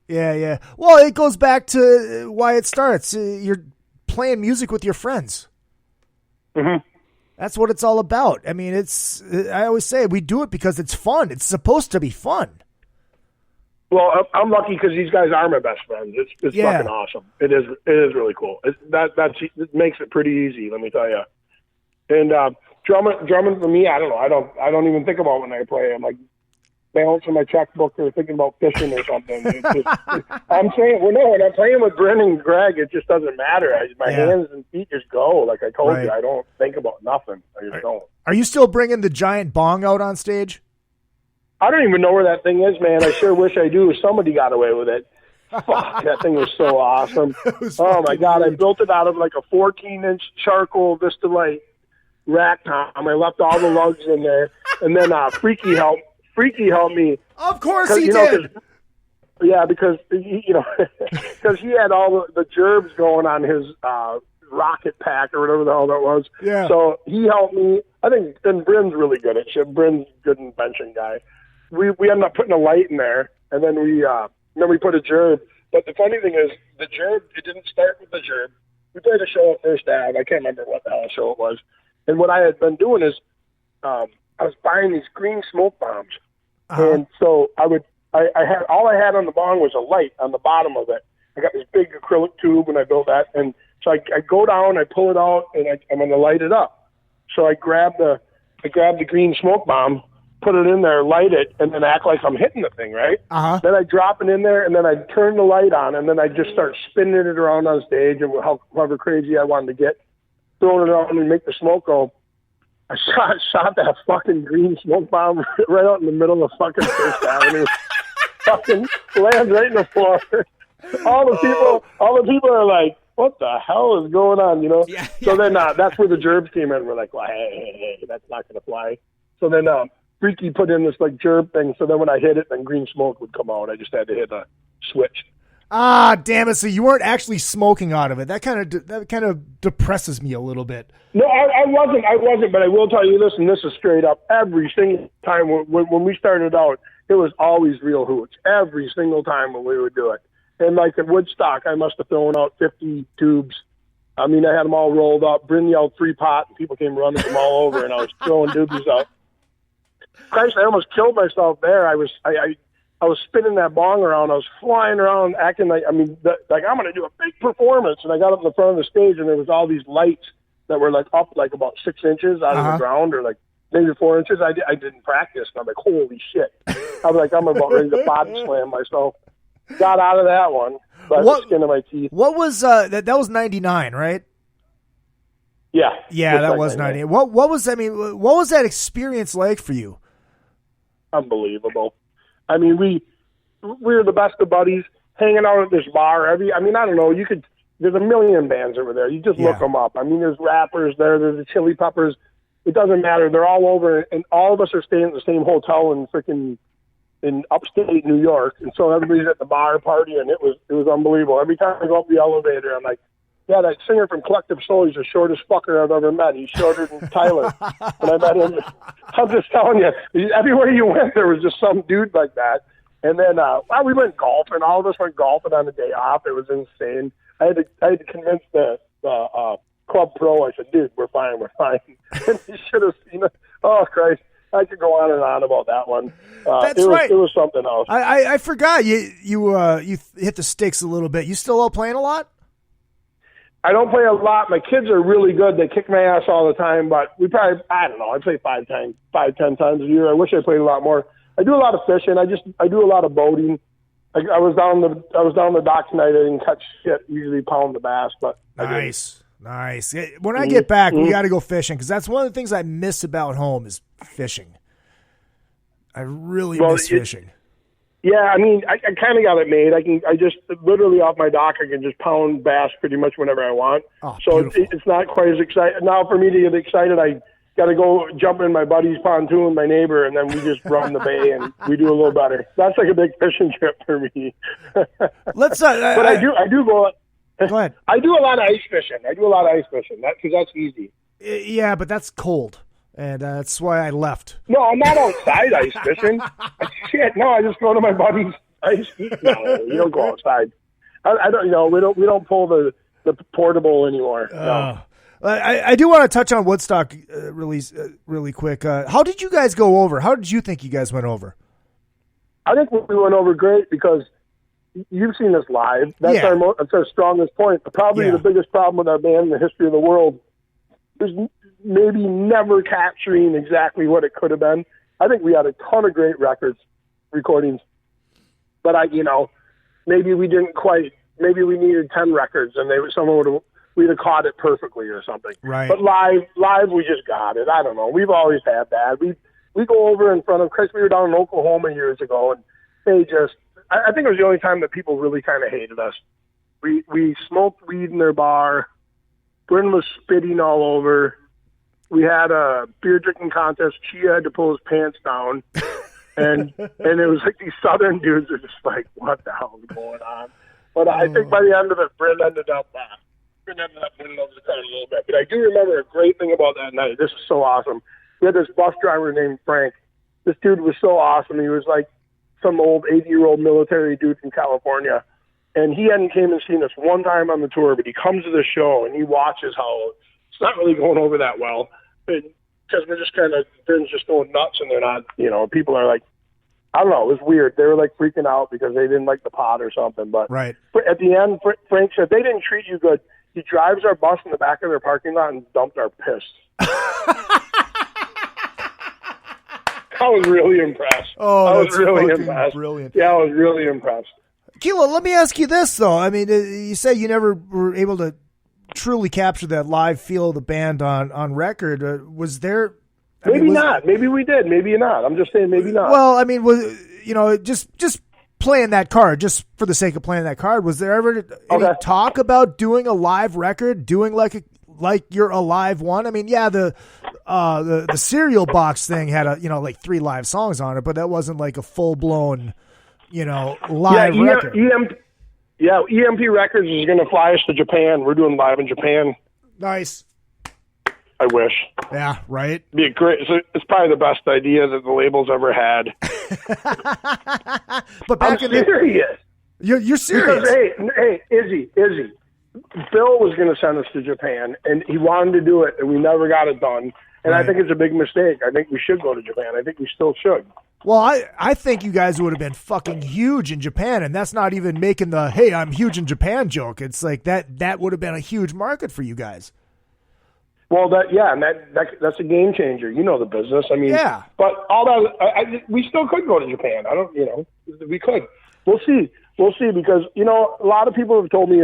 Yeah. Well, it goes back to why it starts. You're playing music with your friends. Mm-hmm. That's what it's all about. I mean, I always say we do it because it's fun. It's supposed to be fun. Well, I'm lucky because these guys are my best friends. It's fucking awesome. It is really cool. It makes it pretty easy, let me tell you. And drumming for me, I don't know. I don't even think about when I play. I'm like balancing my checkbook or thinking about fishing or something. I'm saying, when I'm playing with Bryn and Greg, it just doesn't matter. My hands and feet just go. Like I told you, I don't think about nothing. I just don't. Are you still bringing the giant bong out on stage? I don't even know where that thing is, man. I sure wish I do. Somebody got away with it. Fuck, that thing was so awesome. Oh, my God. I built it out of like a 14-inch charcoal Vista Light rack tom. I left all the lugs in there. And then Freaky helped me. Of course he did. Because, because he had all the gerbs going on his rocket pack or whatever the hell that was. Yeah. So he helped me. I think, and Bryn's really good at shit. Bryn's a good invention guy. We ended up putting a light in there, and then we put a gerb. But the funny thing is, the gerb, it didn't start with the gerb. We played a show at First Ave. I can't remember what the hell show it was. And what I had been doing is I was buying these green smoke bombs. Uh-huh. And so I had all I had on the bong was a light on the bottom of it. I got this big acrylic tube, and I built that. And so I go down, I pull it out, and I'm going to light it up. So I grab the green smoke bomb, put it in there, light it, and then act like I'm hitting the thing, right? Uh-huh. Then I drop it in there, and then I turn the light on, and then I just start spinning it around on stage, and however crazy I wanted to get, throwing it around and make the smoke go. I shot that fucking green smoke bomb right out in the middle of fucking First Avenue. Fucking lands right in the floor. All the people are like, what the hell is going on, Yeah. So then that's where the gerbs came in. We're like, well, hey, that's not going to fly. So then Freaky put in this like gerb thing, so then when I hit it, then green smoke would come out. I just had to hit a switch. Ah, damn it! So you weren't actually smoking out of it. That kind of depresses me a little bit. No, I wasn't. But I will tell you this, and this is straight up. Every single time when we started out, it was always real hoots. Every single time when we would do it, and like at Woodstock, I must have thrown out 50 tubes. I mean, I had them all rolled up. Bryn yelled free pot, and people came running them all over, and I was throwing doobies out. Christ, I almost killed myself there. I was spinning that bong around. I was flying around, acting like I'm going to do a big performance. And I got up in the front of the stage, and there was all these lights that were like up like about 6 inches out of the ground, or like maybe 4 inches. I didn't practice. And I'm like, holy shit! I was like, I'm about ready to body slam myself. Got out of that one by the skin of my teeth. What was that? That was 99, right? Yeah. Yeah, that was 98. What was that experience like for you? Unbelievable. I mean, we were the best of buddies, hanging out at this bar. I don't know. There's a million bands over there. You just look them up. I mean, there's rappers there. There's the Chili Peppers. It doesn't matter. They're all over, and all of us are staying at the same hotel in upstate New York. And so everybody's at the bar partying. It was unbelievable. Every time I go up the elevator, I'm like, yeah, that singer from Collective Soul, he's the shortest fucker I've ever met. He's shorter than Tyler. When I met him, I'm just telling you, everywhere you went, there was just some dude like that. And then we went golfing. All of us went golfing on the day off. It was insane. I had to convince the club pro. I said, dude, we're fine. And he should have seen it. Oh, Christ. I could go on and on about that one. That's right. It was something else. I forgot you hit the sticks a little bit. You still out playing a lot? I don't play a lot. My kids are really good. They kick my ass all the time, but we probably, I don't know, I play 5, 10 times a year. I wish I played a lot more. I do a lot of fishing. I do a lot of boating. I was down the dock tonight. I didn't catch shit. Usually pound the bass, but nice. When I get back, we got to go fishing, because that's one of the things I miss about home is fishing. I really miss fishing. Yeah, I mean, I kind of got it made. I just literally off my dock, I can just pound bass pretty much whenever I want. Oh, so it's not quite as exciting. Now for me to get excited, I got to go jump in my buddy's pontoon, my neighbor, and then we just run the bay and we do a little better. That's like a big fishing trip for me. But I do go. Go ahead. I do a lot of ice fishing. Because that's easy. Yeah, but that's cold. And that's why I left. No, I'm not outside ice fishing. Shit, no, I just go to my buddy's ice. No, you don't go outside. I don't. We don't pull the portable anymore. No. I do want to touch on Woodstock really quick. How did you guys go over? How did you think you guys went over? I think we went over great because you've seen us live. That's that's our strongest point. Probably the biggest problem with our band in the history of the world is maybe never capturing exactly what it could have been. I think we had a ton of great recordings, but maybe we didn't quite. Maybe we needed 10 records, and we'd have caught it perfectly or something. Right. But live, we just got it. I don't know. We've always had that. We go over in front of Chris. We were down in Oklahoma years ago, and they just. I think it was the only time that people really kind of hated us. We smoked weed in their bar. Bryn was spitting all over. We had a beer drinking contest. Chia had to pull his pants down, and it was like these Southern dudes are just like, what the hell is going on? But I think by the end of it, Bryn ended up winning over the crowd a little bit. But I do remember a great thing about that night. This is so awesome. We had this bus driver named Frank. This dude was so awesome. He was like some old 80-year-old military dude from California. And he hadn't came and seen us one time on the tour, but he comes to the show and he watches how it's not really going over that well. Because we're just Bryn's just going nuts and they're not, people are like, I don't know, it was weird. They were like freaking out because they didn't like the pot or something. But right. At the end, Frank said, they didn't treat you good. He drives our bus in the back of their parking lot and dumped our piss. I was really impressed. Oh, I was that's really fucking impressed. brilliant. Yeah, I was really impressed. Kilo, let me ask you this, though. I mean, you say you never were able to truly capture that live feel of the band on record. Was there... Maybe not. Maybe we did. Maybe not. I'm just saying maybe not. Well, I mean, just playing that card, just for the sake of playing that card, was there ever any talk about doing a live record, doing like you're a live one? I mean, yeah, the cereal box thing had like 3 live songs on it, but that wasn't like a full blown, live record. EMP Records is going to fly us to Japan. We're doing live in Japan. Nice. I wish. Yeah, right. Be a great. It's probably the best idea that the label's ever had. But back I'm serious. You're serious. Because, hey, Izzy. Bill was going to send us to Japan, and he wanted to do it, and we never got it done. And I think it's a big mistake. I think we should go to Japan. I think we still should. Well, I think you guys would have been fucking huge in Japan, and that's not even making the "hey, I'm huge in Japan" joke. It's like that would have been a huge market for you guys. Well, that's a game changer. You know the business. I mean, yeah. But all that, we still could go to Japan. We could. We'll see because a lot of people have told me.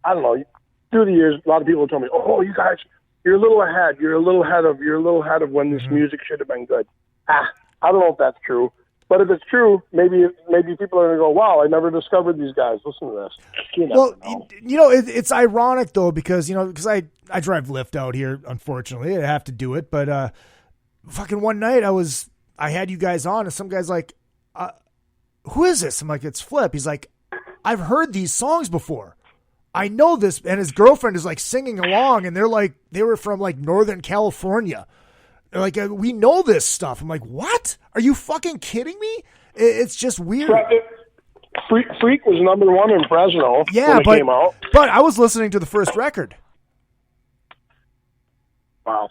I don't know. Through the years, a lot of people have told me, "Oh, you guys, you're a little ahead. You're a little ahead of when this music should have been good." I don't know if that's true, but if it's true, maybe people are going to go, "Wow, I never discovered these guys. Listen to this." Well, it's ironic though because I drive Lyft out here. Unfortunately, I have to do it. But fucking one night I had you guys on, and some guy's like, "Who is this?" I'm like, "It's Flip." He's like, "I've heard these songs before. I know this," and his girlfriend is like singing along, and they were from like Northern California. They're like, "We know this stuff." I'm like, "What? Are you fucking kidding me?" It's just weird. Freak was #1 in Fresno when it came out. But I was listening to the first record. Wow.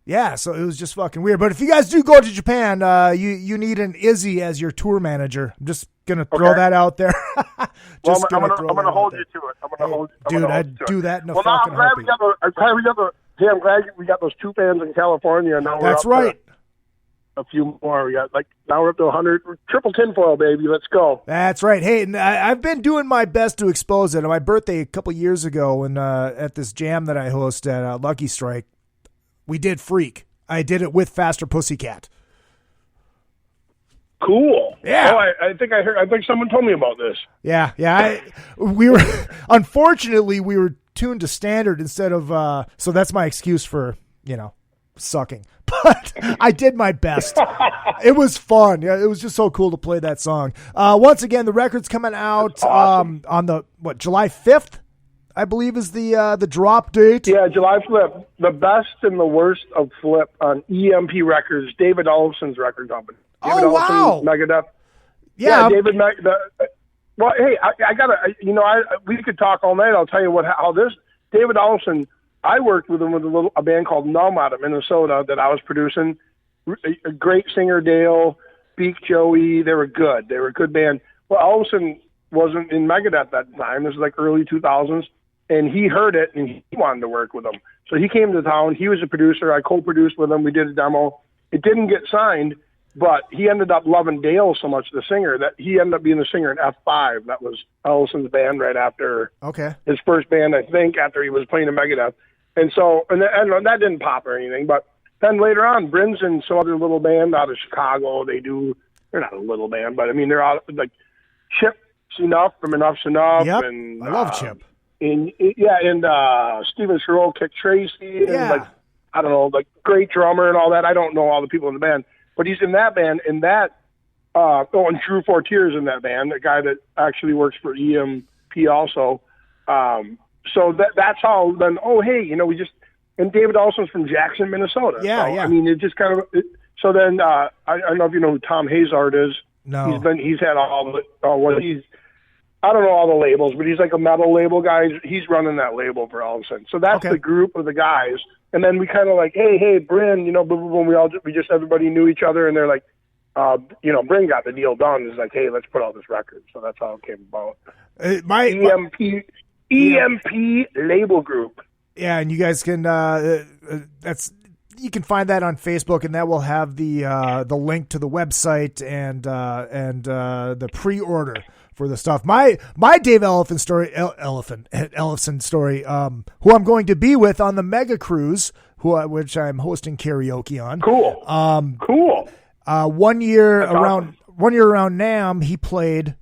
Yeah, so it was just fucking weird. But if you guys do go to Japan, you need an Izzy as your tour manager. I'm just gonna throw that out there. I'm gonna hold you to it. I'm gonna hold you. Dude, I'd do that in a fucking I'm glad I'm glad we got those 2 fans in California. Now that's right. A few more. We got now we're up to 100. Triple tinfoil, baby. Let's go. That's right. Hey, and I've been doing my best to expose it. On my birthday a couple years ago, and at this jam that I host at Lucky Strike, we did Freak. I did it with Faster Pussycat. Cool. Yeah. Oh, I think I heard. I think someone told me about this. Yeah. We were unfortunately we were tuned to standard instead of. So that's my excuse for sucking. But I did my best. It was fun. Yeah, it was just so cool to play that song. Once again, the record's coming out on the July 5th. I believe is the drop date. Yeah, July Flip. The best and the worst of Flip on EMP Records, David Olson's record company. David wow. Megadeth. Yeah. David well, hey, I gotta, we could talk all night. I'll tell you how this, David Olson, I worked with him with a band called Numb out of Minnesota that I was producing. A great singer, Dale. Speak Joey. They were good. They were a good band. Well, Ellison wasn't in Megadeth at that time. This was like early 2000s. And he heard it, and he wanted to work with them. So he came to town. He was a producer. I co-produced with him. We did a demo. It didn't get signed, but he ended up loving Dale so much, the singer, that he ended up being the singer in F5. That was Ellison's band right after his first band, I think, after he was playing in Megadeth. And so, and that didn't pop or anything. But then later on, Bryn's in some other little band out of Chicago. They're not a little band, but I mean, they're out like Chip's Enough from Enough's Enough. Yep. And I love Chip. And Steven Sherrill, Kick Tracy, and Yeah. I don't know, like great drummer and all that. I don't know all the people in the band, but he's in that band. And and Drew Fortier's in that band, the guy that actually works for EMP also. So that's how then. Oh, hey, and David Olson's from Jackson, Minnesota. Yeah, so, yeah. I mean, it just kind of. So then I don't know if you know who Tom Hazard is. No. He's had I don't know all the labels, but he's like a metal label guy. He's running that label for Ellison. So that's the group of the guys. And then we kind of like, hey, Bryn, boom, boom, boom. Everybody knew each other, and they're like, Bryn got the deal done. It's like, hey, let's put out this record. So that's how it came about. EMP label group. Yeah, and you guys can you can find that on Facebook, and that will have the link to the website and the pre-order for the stuff. My Dave Ellison story, who I'm going to be with on the Mega Cruise, which I'm hosting karaoke on. Cool. Cool. 1 year around NAMM, he played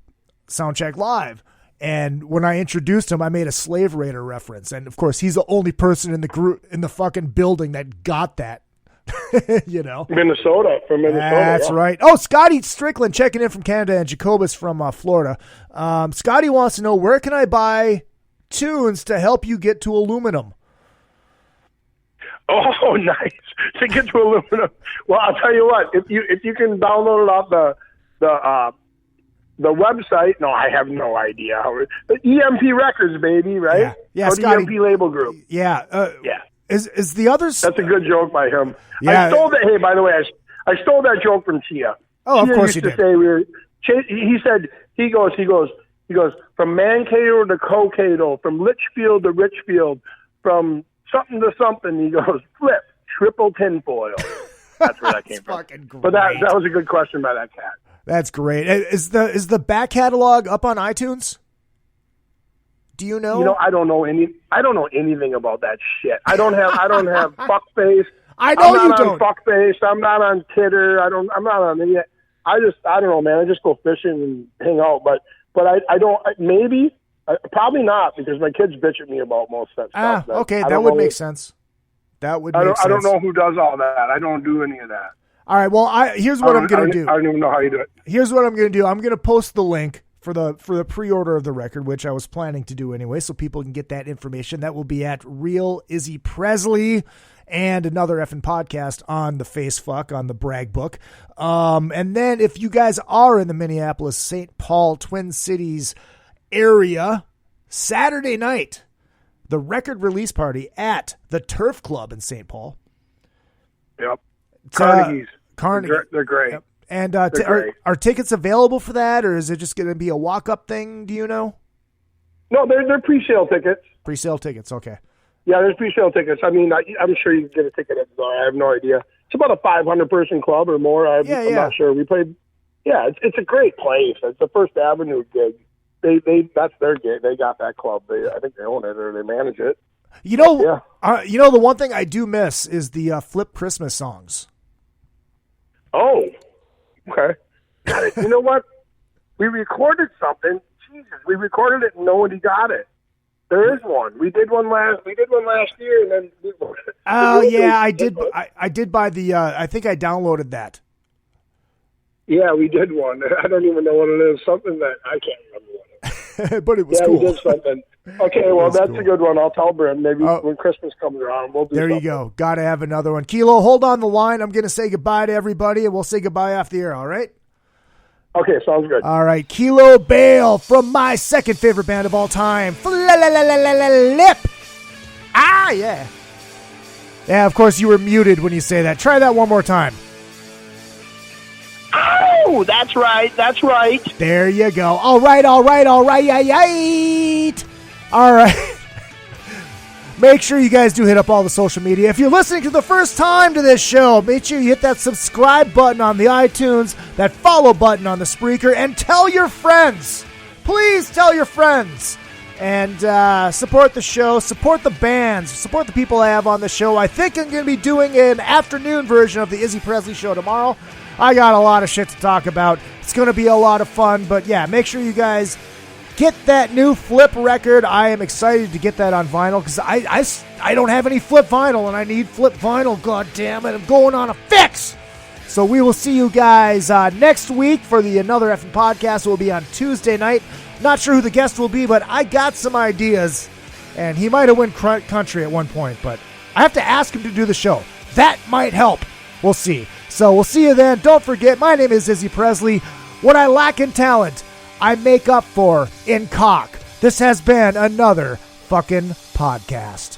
Soundcheck Live. And when I introduced him, I made a Slave Raider reference. And of course, he's the only person in the group, in the fucking building that got that. Minnesota. That's right. Oh, Scotty Strickland checking in from Canada, and Jacobus from Florida. Scotty wants to know, where can I buy tunes to help you get to aluminum? Oh, nice. To get to aluminum. Well, I'll tell you what, if you can download it off the website. No, I have no idea how EMP Records, baby, right? Yeah, or Scotty. EMP label group. Yeah. Yeah. Is the others? That's a good joke by him. Yeah. I stole that. Hey, by the way, I stole that joke from Chia. Oh, of Chia course used you to did. say he said he goes from Mankato to Cokato, from Litchfield to Richfield, from something to something. He goes flip triple tinfoil. That's where that came from. Fucking great. But that was a good question by that cat. That's great. Is the back catalog up on iTunes? Do you know? I don't know anything about that shit. I don't have Fuckface. I know I'm not you on don't. Fuckface. I'm not on Titter. I'm not on any. I don't know, man. I just go fishing and hang out. But I don't. Maybe. Probably not, because my kids bitch at me about most of that stuff. Okay, that would make sense. That would make sense. I don't know who does all that. I don't do any of that. All right. Well, here's what I'm going to do. I don't even know how you do it. Here's what I'm going to do. I'm going to post the link for the pre-order of the record, which I was planning to do anyway, so people can get that information. That will be at Real Izzy Presley and another effing podcast on the Facefuck, on the Brag Book. And then if you guys are in the Minneapolis, St. Paul, Twin Cities area, Saturday night, the record release party at the Turf Club in St. Paul. Yep. Carnegie's. They're great. Yep. And are tickets available for that, or is it just going to be a walk-up thing? Do you know? No, they're pre-sale tickets. Pre-sale tickets, okay. Yeah, there's pre-sale tickets. I mean, I'm sure you can get a ticket at the door. I have no idea. It's about a 500-person club or more. I'm not sure. We played. Yeah, it's a great place. It's the First Avenue gig. That's their gig. They got that club. I think they own it or they manage it. The one thing I do miss is the Flip Christmas songs. Oh, okay. Got it. You know what? We recorded something. Jesus, we recorded it and nobody got it. There is one. We did one last year, and then. Oh yeah, I did. I did buy the. I think I downloaded that. Yeah, we did one. I don't even know what it is. Something that I can't remember what it is. But it was cool. cool. We did something. Okay, well, that's cool. A good one. I'll tell Bryn. Maybe when Christmas comes around, we'll do there something. You go. Got to have another one. Kilo, hold on the line. I'm going to say goodbye to everybody, and we'll say goodbye off the air, all right? Okay, sounds good. All right, Kilo Bale from my second favorite band of all time, FLIPP. Ah, yeah. Yeah, of course, you were muted when you say that. Try that one more time. Ow! Oh, that's right. That's right. There you go. All right. All right. Make sure you guys do hit up all the social media. If you're listening for the first time to this show, make sure you hit that subscribe button on the iTunes, that follow button on the Spreaker, and tell your friends. Please tell your friends. And support the show, support the bands, support the people I have on the show. I think I'm going to be doing an afternoon version of the Izzy Presley Show tomorrow. I got a lot of shit to talk about. It's going to be a lot of fun. But yeah, make sure you guys get that new FLIPP record. I am excited to get that on vinyl because I don't have any FLIPP vinyl and I need FLIPP vinyl. God damn it, I'm going on a fix. So we will see you guys next week for another effing podcast. It will be on Tuesday night. Not sure who the guest will be, but I got some ideas. And he might have won country at one point, but I have to ask him to do the show. That might help. We'll see. So we'll see you then. Don't forget, my name is Izzy Presley. What I lack in talent, I make up for in cock. This has been another fucking podcast.